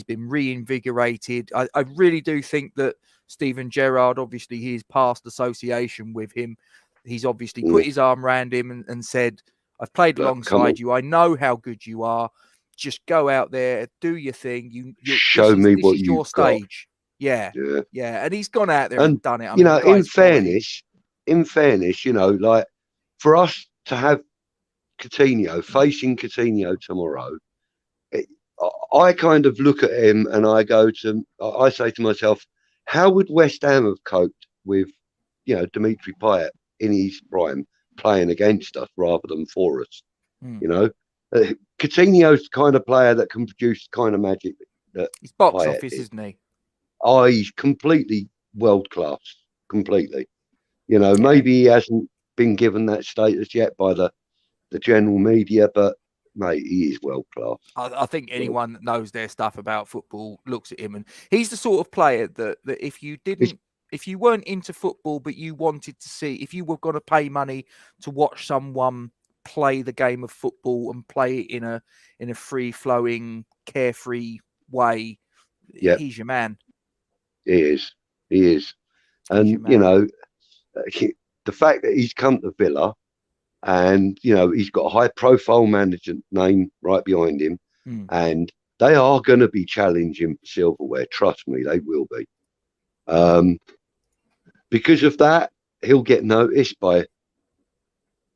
been reinvigorated. I really do think that Steven Gerrard, obviously his past association with him, he's obviously put his arm around him and said, I've played alongside you. I know how good you are. just go out there, do your thing. Show me what this is you've your got. stage. Yeah, Yeah. yeah. And he's gone out there and done it. I You mean, know, the guy's quality. in fairness, you know, like for us to have Coutinho facing Coutinho tomorrow, I kind of look at him and I say to myself, how would West Ham have coped with, you know, Dimitri Payet in his prime playing against us rather than for us? You know, Coutinho's the kind of player that can produce the kind of magic that He's box Payet office, did. isn't he? Oh, he's completely world class, completely. You know, maybe he hasn't been given that status yet by the general media, but mate, he is world class. I think anyone that knows their stuff about football looks at him, and he's the sort of player that if you weren't into football, but you wanted to see, if you were going to pay money to watch someone play the game of football and play it in a free flowing, carefree way, he's your man. He is, and you know, the fact that he's come to Villa. And, you know, he's got a high-profile manager name right behind him. And they are going to be challenging for silverware. Trust me, they will be. Because of that, he'll get noticed by,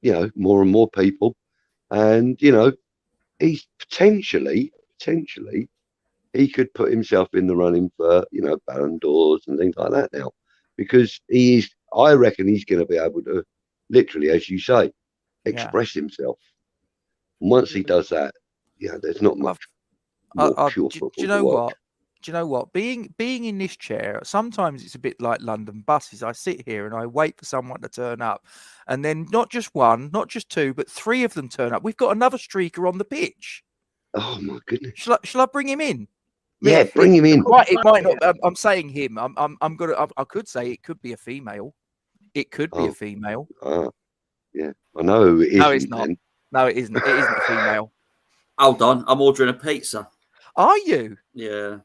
you know, more and more people. And, you know, he's potentially, he could put himself in the running for, you know, Ballon d'Ors and things like that now. Because I reckon he's going to be able to, literally, as you say, express himself. And once he does that, there's not much more pure football. Do you know what? Do you know what? Being in this chair, sometimes it's a bit like London buses. I sit here and I wait for someone to turn up, and then not just one, not just two, but three of them turn up. We've got another streaker on the pitch. Oh my goodness! Shall I bring him in? Yeah, bring him in. It might not. I'm saying him. I could say it could be a female. It could be a female. Yeah, I know it isn't. No, it's not. Then. No, it isn't. It isn't a female. Hold on, I'm ordering a pizza. Are you? Yeah.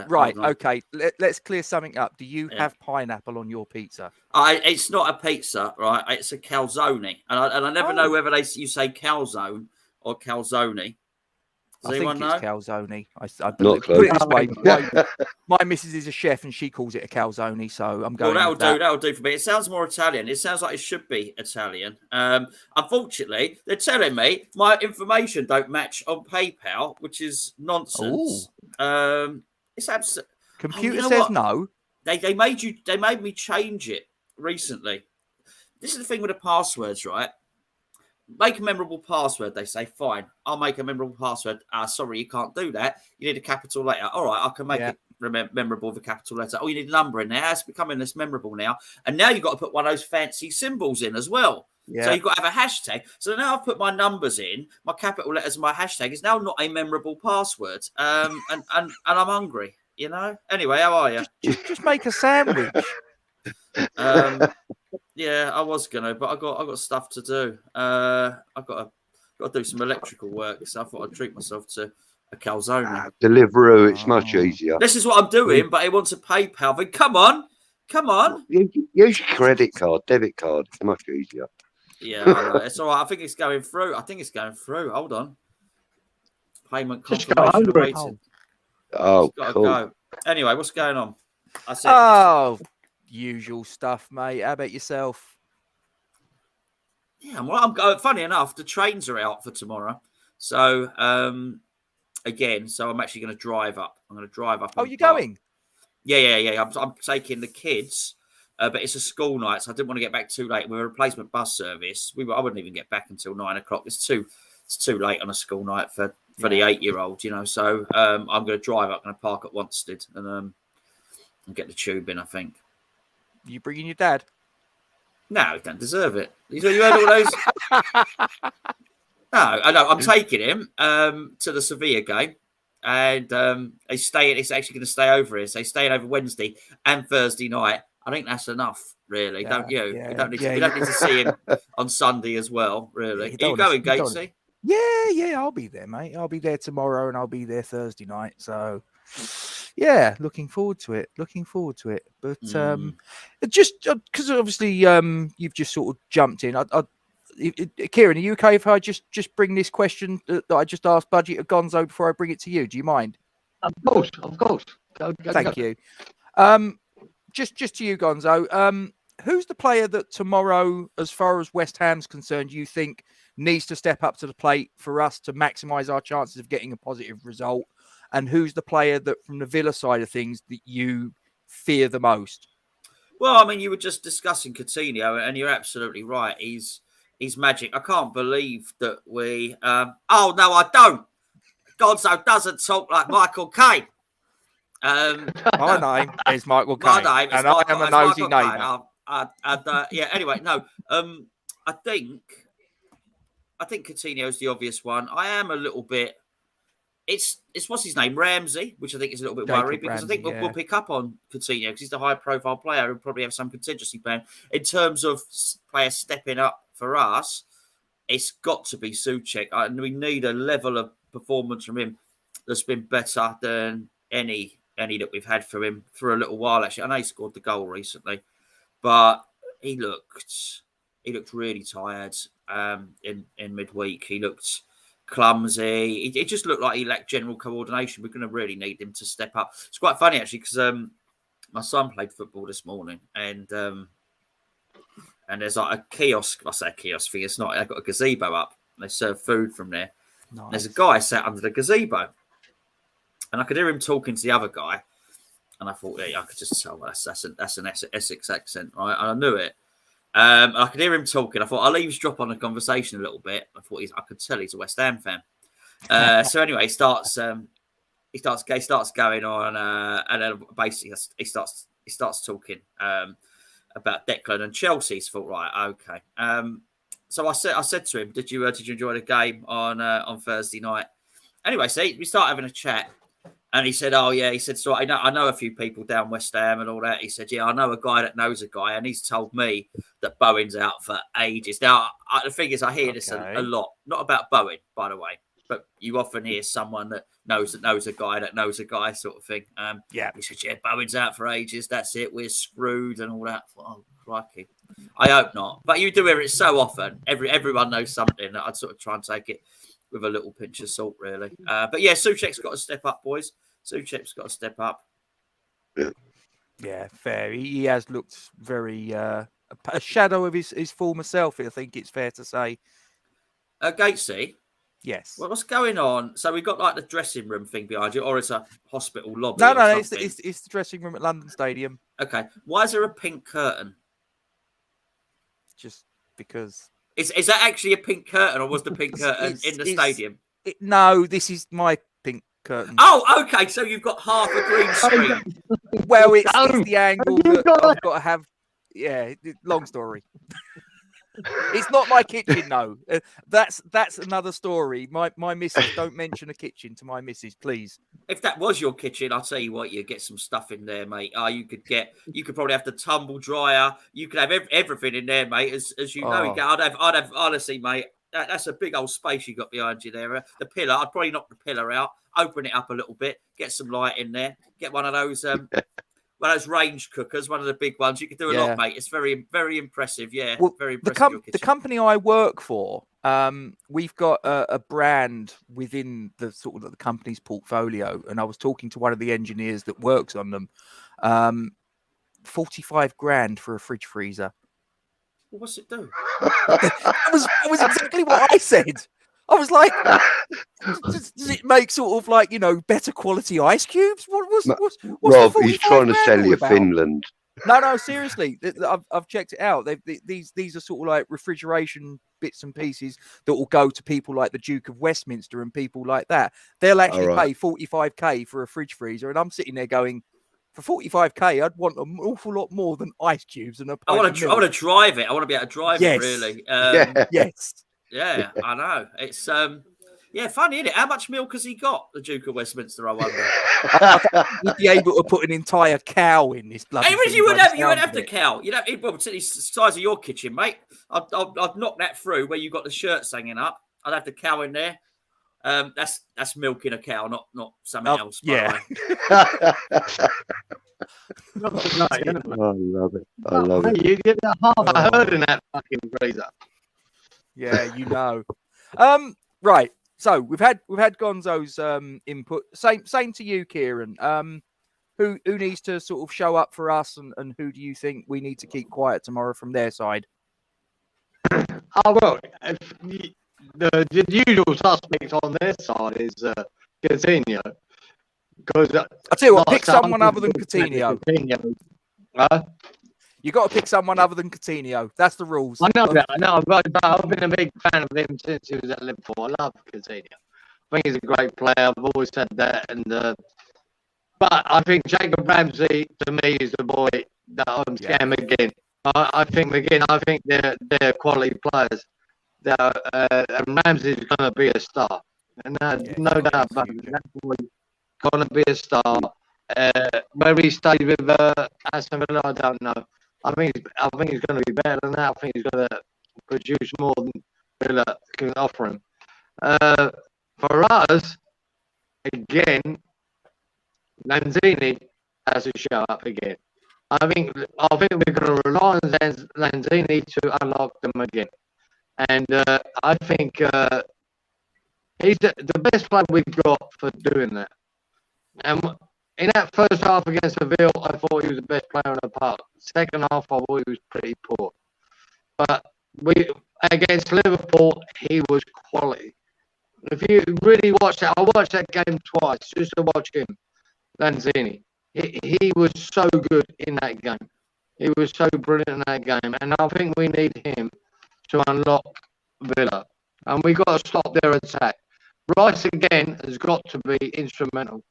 Right. Okay. Let's clear something up. Do you have pineapple on your pizza? It's not a pizza, right? It's a calzone, and I never know whether you say calzone or calzone. Does anyone know? It's calzone. I not put it this way. My missus is a chef and she calls it a calzone, so I'm going. Well, that'll do for me. It sounds more Italian. It sounds like it should be Italian. Unfortunately, they're telling me my information don't match on PayPal, which is nonsense. It's absolute. Computer says no. They made me change it recently. This is the thing with the passwords, right? Make a memorable password. They say, fine, I'll make a memorable password. Sorry, you can't do that. You need a capital letter. All right, I can make it memorable with a capital letter. Oh, you need a number in there. It's becoming less memorable now. And now you've got to put one of those fancy symbols in as well. Yeah. So you've got to have a hashtag. So now I've put my numbers in, my capital letters and my hashtag is now not a memorable password. And I'm hungry, you know? Anyway, how are you? Just make a sandwich. Yeah, I was gonna, but I got stuff to do. I've got to do some electrical work, so I thought I'd treat myself to a calzone. Deliveroo, it's much easier. This is what I'm doing, but it wants a PayPal. But come on. Use your credit card, debit card. It's much easier. Yeah, I know. It's all right. I think it's going through. Hold on. Payment confirmation awaited. Oh, cool. Go. Anyway, what's going on? Usual stuff, mate. How about yourself? Yeah, well, I'm going. Funny enough, the trains are out for tomorrow, so again, so I'm actually going to drive up. I'm going to drive up. Oh, you're going? Yeah. I'm taking the kids, but it's a school night, so I didn't want to get back too late. We're a replacement bus service. I wouldn't even get back until 9 o'clock. It's too late on a school night for the 8-year-old, you know. So I'm going to drive up. I'm going to park at Wanstead and get the tube in, I think. You bringing your dad? No, he don't deserve it. You heard all those? No, I know. I'm taking him to the Sevilla game, and he's actually going to stay over here. So he's staying over Wednesday and Thursday night. I think that's enough, really. Don't you? Yeah, you don't need to see him on Sunday as well, really. Are you going, Gatesy? Yeah, I'll be there, mate. I'll be there tomorrow, and I'll be there Thursday night. So. Yeah, looking forward to it. But just because obviously you've just sort of jumped in. Kieran, are you okay if I just bring this question that I just asked Budgie to Gonzo before I bring it to you? Do you mind? Of course. Go, Thank you. Just to you, Gonzo. Who's the player that tomorrow, as far as West Ham's concerned, you think needs to step up to the plate for us to maximise our chances of getting a positive result? And who's the player that, from the Villa side of things, that you fear the most? Well, I mean, you were just discussing Coutinho, and you're absolutely right. He's magic. I can't believe that we. Oh no, I don't. Gonzo doesn't talk like Michael Caine. My name is Michael Caine, my name is and Michael, I am a nosy neighbour. Yeah. Anyway, no. I think Coutinho is the obvious one. I am a little bit. It's what's his name, Ramsey, which I think is a little bit worried because Ramsey, I think we'll pick up on Coutinho because he's the high-profile player who probably have some contingency plan. In terms of players stepping up for us, it's got to be Souček, and we need a level of performance from him that's been better than any that we've had from him for a little while. Actually, I know he scored the goal recently, but he looked really tired in midweek. He looked clumsy. It just looked like he lacked general coordination. We're going to really need him to step up. It's quite funny actually because my son played football this morning, and there's like a kiosk. I say a kiosk thing. It's not. I've got a gazebo up. They serve food from there. Nice. There's a guy sat under the gazebo, and I could hear him talking to the other guy, and I thought, yeah, I could just tell that's an Essex accent, right? And I knew it. I could hear him talking. I thought I'll eavesdrop on the conversation a little bit. I thought I could tell he's a West Ham fan. So anyway, he starts going on, and then basically he starts talking about Declan and Chelsea. So I thought, right, okay. So I said to him, did you enjoy the game on Thursday night? Anyway, so we start having a chat. And he said, oh, yeah. He said, so I know a few people down West Ham and all that. He said, yeah, I know a guy that knows a guy. And he's told me that Bowen's out for ages. Now, the thing is, I hear this a lot. Not about Bowen, by the way. But you often hear someone that knows a guy that knows a guy sort of thing. Yeah. He said, yeah, Bowen's out for ages. That's it. We're screwed and all that. Oh, crikey. I hope not. But you do hear it so often. Everyone knows something. I'd sort of try and take it with a little pinch of salt, really. But yeah, Souček's got to step up, boys. Souček's got to step up. Yeah, fair. He has looked very a shadow of his former self, I think it's fair to say. Gatesy? Yes. Well, what's going on? So we've got like the dressing room thing behind you, or it's a hospital lobby? No, it's the dressing room at London Stadium. Okay. Why is there a pink curtain? Just because. Is that actually a pink curtain, or was the pink curtain in the stadium? No, this is my pink curtain. Oh, okay. So you've got half a green screen. Well, it's the angle that I've got to have. Yeah, long story. It's not my kitchen, no. That's another story. My missus, don't mention a kitchen to my missus, please. If that was your kitchen, I'll tell you what, you get some stuff in there, mate. You could probably have the tumble dryer. You could have everything in there, mate. As you know, I'd have honestly, mate. That's a big old space you got behind you there. The pillar, I'd probably knock the pillar out, open it up a little bit, get some light in there, get one of those range cookers, one of the big ones. You could do a lot, mate. It's very, very impressive. Yeah, well, very impressive. The company I work for, we've got a brand within the sort of the company's portfolio, and I was talking to one of the engineers that works on them. 45 grand for a fridge freezer. Well, what's it do? That was exactly what I said. I was like, does it make sort of like, better quality ice cubes? What's Rob, he's trying to sell you Finland. No, seriously. I've checked it out. These are sort of like refrigeration bits and pieces that will go to people like the Duke of Westminster and people like that. They'll actually pay 45k for a fridge freezer. And I'm sitting there going, for 45k, I'd want an awful lot more than ice cubes. And I want to drive it. I want to be able to drive it, really. Yes. Yeah, I know. It's funny, isn't it? How much milk has he got, the Duke of Westminster, I wonder? You'd be able to put an entire cow in this bloody thing. You wouldn't have the cow. It's the size of your kitchen, mate. I'd knock that through where you got the shirts hanging up. I'd have the cow in there. That's milking a cow, not something else. Yeah. I love it. I love it. You get half a herd in that fucking freezer. Yeah, you know. Right. So we've had Gonzo's input. Same to you, Kieran. Who needs to sort of show up for us, and who do you think we need to keep quiet tomorrow from their side? Oh, well, the usual suspect on their side is Coutinho. Because I tell you what, pick someone other than Coutinho. Huh? You got to pick someone other than Coutinho. That's the rules. I know that. I know, but I've been a big fan of him since he was at Liverpool. I love Coutinho. I think he's a great player. I've always said that. And but I think Jacob Ramsey to me is the boy that I'm scamming again. I think they're quality players. And Ramsey's going to be a star. And no doubt about it. That boy's going to be a star. Where he stays with Aston Villa, I don't know. I think he's going to be better than that. I think he's going to produce more than Villa can offer him. For us, again, Lanzini has to show up again. I think we're going to rely on Lanzini to unlock them again. And I think he's the best player we've got for doing that. And in that first half against Seville, I thought he was the best player on the park. Second half, I thought he was pretty poor. But against Liverpool, he was quality. If you really watch that, I watched that game twice just to watch him, Lanzini. He was so good in that game. He was so brilliant in that game. And I think we need him to unlock Villa. And we've got to stop their attack. Rice again has got to be instrumental.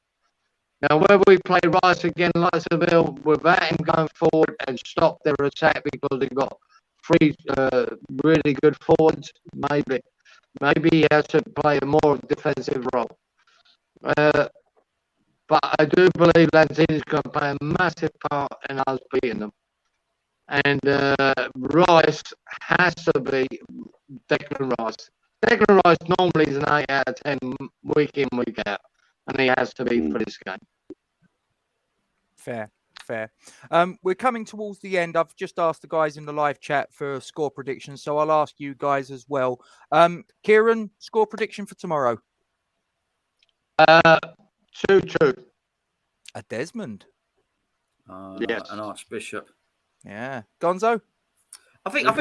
Now, whether we play Rice again like Seville without him going forward and stop their attack because they've got three really good forwards, maybe he has to play a more defensive role. But I do believe Lanzini is going to play a massive part in us beating them. And Rice has to be Declan Rice. Declan Rice normally is an 8 out of 10 week in, week out. And he has to be for this game. Fair. We're coming towards the end. I've just asked the guys in the live chat for score predictions, so I'll ask you guys as well. Kieran, score prediction for tomorrow? 2-2. A Desmond. Yes. An Archbishop. Yeah. Gonzo? I think I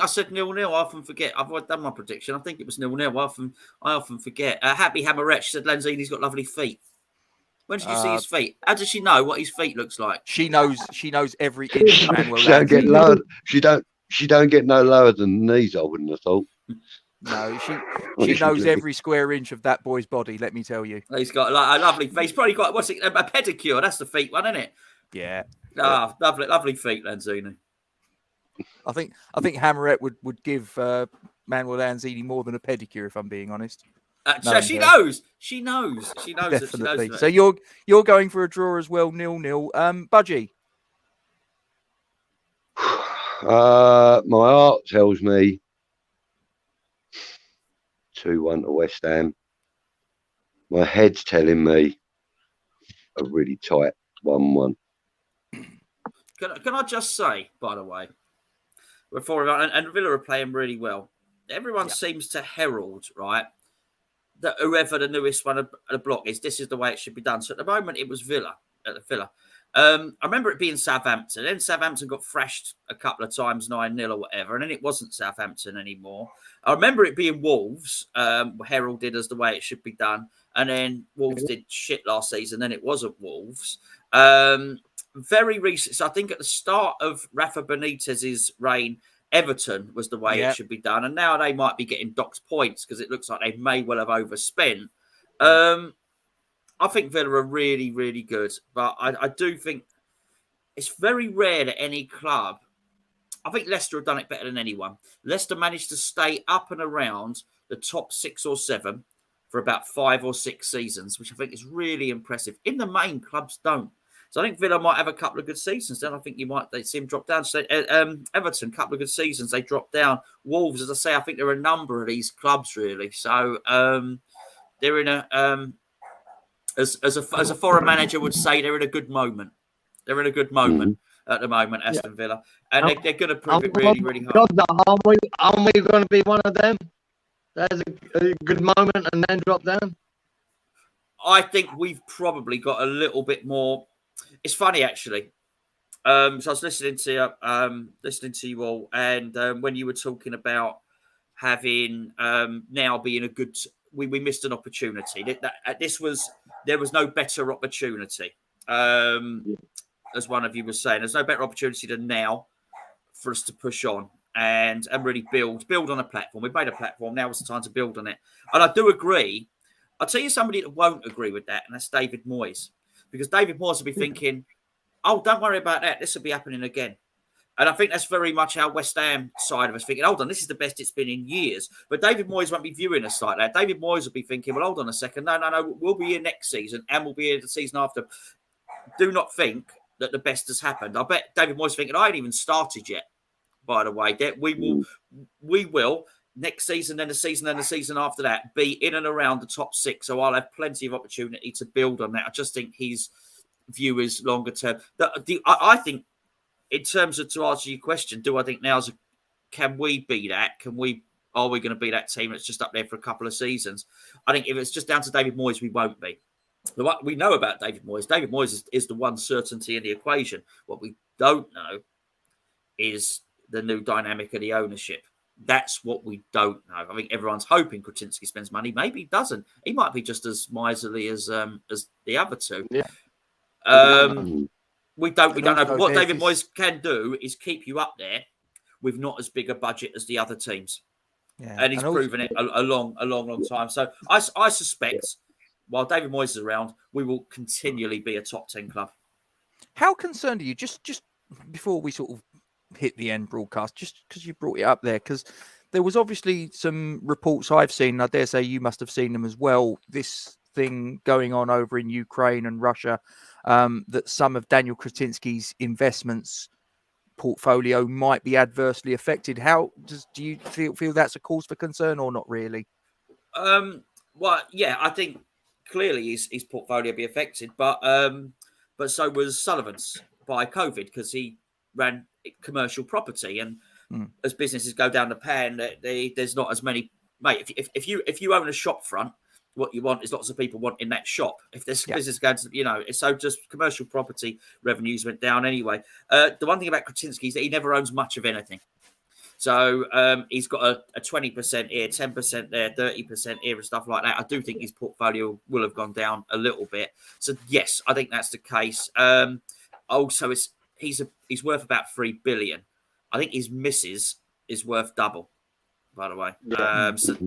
said 0-0. I often forget. I've done my prediction. I think it was 0-0. I often forget. Happy Hammerette said Lanzini's got lovely feet. When did you see his feet? How does she know what his feet looks like? She knows every inch of Manuel She don't get Lanzini. lower. She don't get no lower than these. I wouldn't have thought. No, she knows every square inch of that boy's body. Let me tell you. He's got like a lovely face. He's probably got a pedicure. That's the feet one, isn't it? Yeah. Lovely feet, Lanzini. I think Hammerette would give Manuel Lanzini more than a pedicure, if I'm being honest. She knows. She knows. Definitely. So you're going for a draw as well, 0-0. Budgie. My heart tells me 2-1 to West Ham. My head's telling me a really tight 1-1. Can I just say, by the way, before and Villa are playing really well. Everyone seems to herald, right, that whoever the newest one of the block is, this is the way it should be done. So at the moment, it was Villa. I remember it being Southampton. Then Southampton got thrashed a couple of times, 9-0 or whatever, and then it wasn't Southampton anymore. I remember it being Wolves, heralded as the way it should be done, and then Wolves did shit last season. Then it wasn't Wolves. Very recent. So I think at the start of Rafa Benitez's reign, Everton was the way it should be done, and now they might be getting docked points because it looks like they may well have overspent. I think Villa are really, really good, but I do think it's very rare that any club. I think Leicester have done it better than anyone. Leicester managed to stay up and around the top 6 or 7 for about 5 or 6 seasons, which I think is really impressive. In the main, clubs don't. So I think Villa might have a couple of good seasons. Then I think they see him drop down. So Everton, couple of good seasons, they drop down. Wolves, as I say, I think there are a number of these clubs really. So they're in a as a foreign manager would say, they're in a good moment. They're in a good moment. at the moment, Aston Villa, and they're going to prove it Aren't really hard. Aren't we going to be one of them? There's a good moment and then drop down. I think we've probably got a little bit more. It's funny actually. So I was listening to you all, and when you were talking about having now being a good, we missed an opportunity. There was no better opportunity. As one of you was saying, there's no better opportunity than now for us to push on and really build on a platform. We've made a platform. Now is the time to build on it. And I do agree. I'll tell you somebody that won't agree with that, and that's David Moyes. Because David Moyes will be thinking, oh, don't worry about that. This will be happening again. And I think that's very much our West Ham side of us thinking, hold on, this is the best it's been in years. But David Moyes won't be viewing us like that. David Moyes will be thinking, well, hold on a second. No, we'll be here next season and we'll be here the season after. Do not think that the best has happened. I bet David Moyes thinking, I ain't even started yet, by the way. We will next season, then the season, then the season after that, be in and around the top 6. So I'll have plenty of opportunity to build on that. I just think his view is longer term. I think, in terms of, to answer your question, do I think can we be that? Are we going to be that team that's just up there for a couple of seasons? I think if it's just down to David Moyes, we won't be. What we know about David Moyes is the one certainty in the equation. What we don't know is the new dynamic of the ownership. That's what we don't know. I think everyone's hoping Kretinsky spends money. Maybe he doesn't. He might be just as miserly as the other two. Yeah. We don't know. But what David Moyes can do is keep you up there with not as big a budget as the other teams. Yeah. And he's proven it a long time. So I suspect while David Moyes is around, we will continually be a top 10 club. How concerned are you, just before we sort of hit the end broadcast, just because you brought it up there, because there was obviously some reports I've seen, I dare say you must have seen them as well, this thing going on over in Ukraine and Russia, that some of Daniel Kretinsky's investments portfolio might be adversely affected. Do you feel that's a cause for concern or not really? Well, yeah, I think clearly his portfolio be affected, but so was Sullivan's by COVID, because he ran commercial property, and as businesses go down the pan, there's not as many. Mate, if you own a shop front, what you want is lots of people wanting that shop. If there's business going to, so just commercial property revenues went down anyway. The one thing about Kretinsky is that he never owns much of anything. So he's got a 20% here, 10% there, 30% here and stuff like that. I do think his portfolio will have gone down a little bit. So yes, I think that's the case. Also, he's worth about 3 billion. I think his missus is worth double, by the way. Yeah. So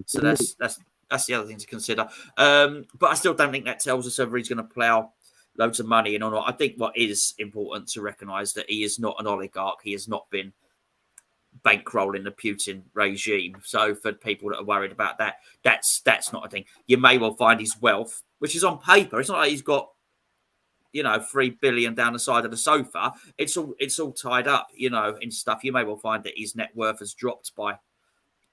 that's the other thing to consider. But I still don't think that tells us whether he's going to plough loads of money in or not. I think what is important to recognise that he is not an oligarch. He has not been bankrolling the Putin regime. So for people that are worried about that, that's not a thing. You may well find his wealth, which is on paper. It's not like he's got 3 billion down the side of the sofa. It's all tied up, in stuff. You may well find that his net worth has dropped by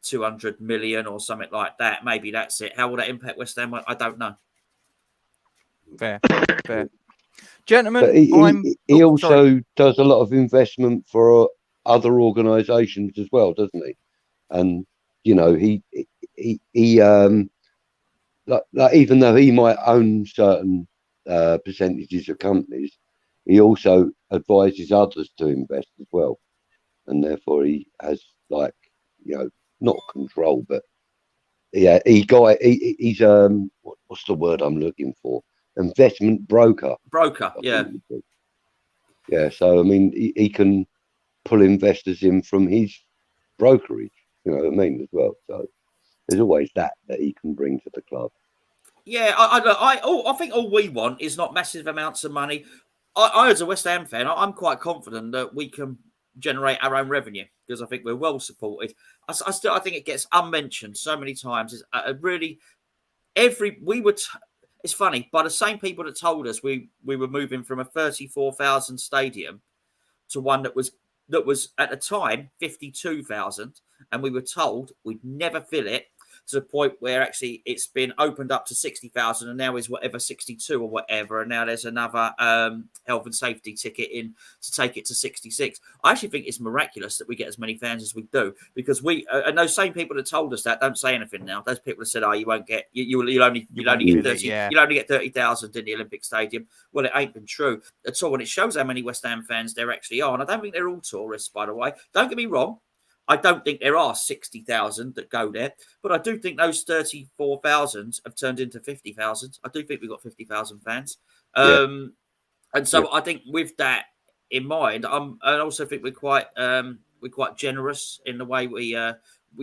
200 million or something like that. Maybe that's it. How will that impact West Ham? I don't know. Fair. Gentlemen, he also does a lot of investment for other organisations as well, doesn't he? And he like even though he might own certain percentages of companies, he also advises others to invest as well, and therefore he has not control, but he's what's the word I'm looking for? Investment broker. Yeah. So I mean, he can pull investors in from his brokerage. You know what I mean, as well. So there's always that he can bring to the club. Yeah, I think all we want is not massive amounts of money. I as a West Ham fan, I'm quite confident that we can generate our own revenue because I think we're well supported. I think it gets unmentioned so many times. It's funny, by the same people that told us we were moving from a 34,000 stadium to one that was at the time 52,000, and we were told we'd never fill it. to the point where actually it's been opened up to 60,000 and now is whatever 62 or whatever, and now there's another health and safety ticket in to take it to 66. I actually think it's miraculous that we get as many fans as we do, because we and those same people that told us that don't say anything now. Those people that said, "Oh, you won't get you'll only get 30, you'll only get 30,000 in the Olympic Stadium." Well, it ain't been true at all, and it shows how many West Ham fans there actually are. And I don't think they're all tourists, by the way. Don't get me wrong. I don't think there are 60,000 that go there, but I do think those 34,000 have turned into 50,000. I do think we've got 50,000 fans. And so I think with that in mind, I also think we're quite generous in the way we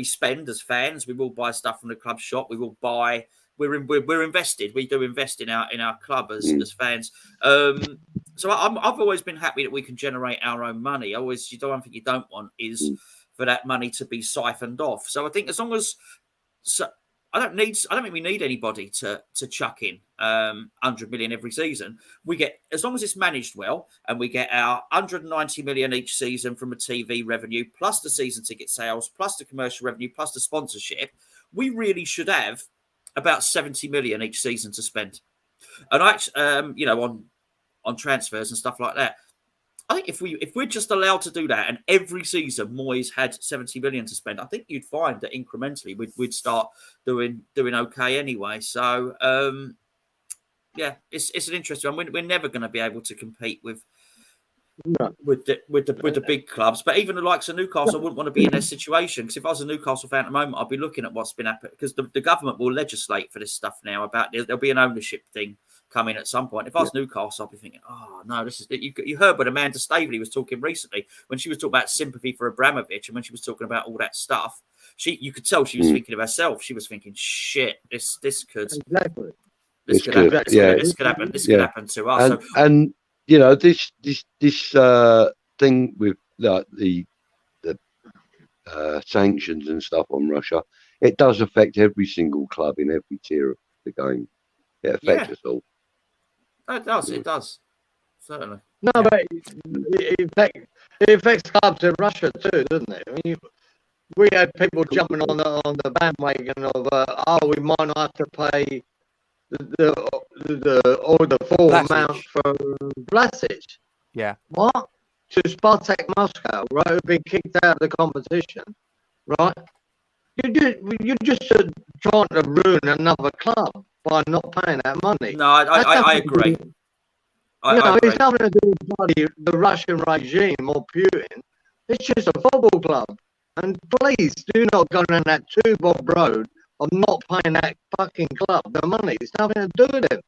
spend as fans. We will buy stuff from the club shop. We will buy. We're invested. We do invest in our club as fans. So I've always been happy that we can generate our own money. The one thing you don't want is for that money to be siphoned off. So I think as long as I don't think we need anybody to chuck in 100 million every season. We get, as long as it's managed well, and we get our 190 million each season from a TV revenue, plus the season ticket sales, plus the commercial revenue, plus the sponsorship, we really should have about 70 million each season to spend. And on transfers and stuff like that. I think if we're just allowed to do that, and every season Moyes had 70 million to spend, I think you'd find that incrementally we'd start doing okay anyway. So it's an interesting one. We're never going to be able to compete with the big clubs, but even the likes of Newcastle, I wouldn't want to be in their situation, because if I was a Newcastle fan at the moment, I'd be looking at what's been happening, because the government will legislate for this stuff now. About there'll be an ownership thing coming at some point. If I was Newcastle, I'd be thinking, oh no, this is you heard what Amanda Staveley was talking recently when she was talking about sympathy for Abramovich, and when she was talking about all that stuff, you could tell she was thinking of herself. She was thinking, shit, this could happen. This could happen to us. And you know, this thing with the sanctions and stuff on Russia, it does affect every single club in every tier of the game. It affects us all. It does. Certainly. No, but it affects clubs in Russia too, doesn't it? I mean, we had people jumping on the bandwagon of we might not have to pay the full amount for Vlasic. Yeah. What? To Spartak Moscow, right? Who've been kicked out of the competition, right? You're just trying to ruin another club by not paying that money. No, I agree. It's nothing to do with the Russian regime or Putin. It's just a football club. And please do not go down that two-bob road of not paying that fucking club the money. It's nothing to do with it.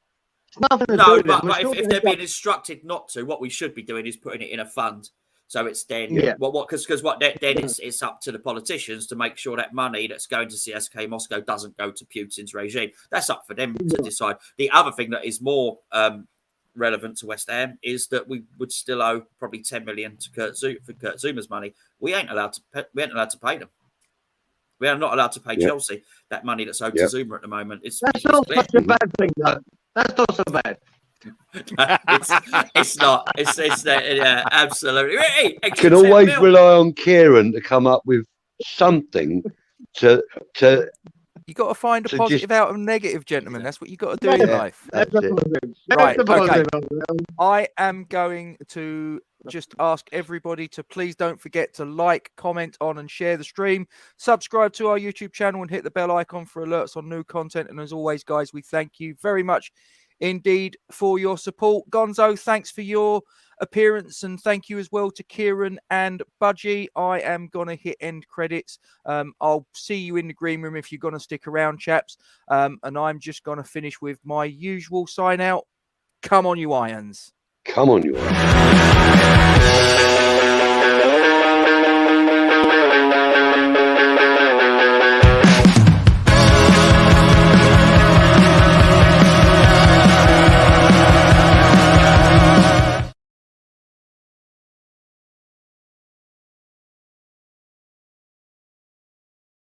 It's nothing to do with it. But if they're being instructed not to, what we should be doing is putting it in a fund. So it's then then it's up to the politicians to make sure that money that's going to CSKA Moscow doesn't go to Putin's regime. That's up for them to decide. The other thing that is more relevant to West Ham is that we would still owe probably 10 million to Kurt Zuma's money. We ain't allowed to pay them. We are not allowed to pay Chelsea that money that's owed to Zuma at the moment. That's not such a bad thing, though. That's not so bad. It's not. It's absolutely. You can always rely on Kieran to come up with something to. You got to find a positive out of negative, gentlemen. That's what you got to do in life. Right. Okay. I am going to just ask everybody to please don't forget to like, comment on, and share the stream. Subscribe to our YouTube channel and hit the bell icon for alerts on new content. And as always, guys, we thank you very much indeed for your support. Gonzo, thanks for your appearance, and thank you as well to Kieran and Budgie. I am gonna hit end credits. I'll see you in the green room if you're gonna stick around, chaps. And I'm just gonna finish with my usual sign out. Come on, you Irons. Come on, you Irons.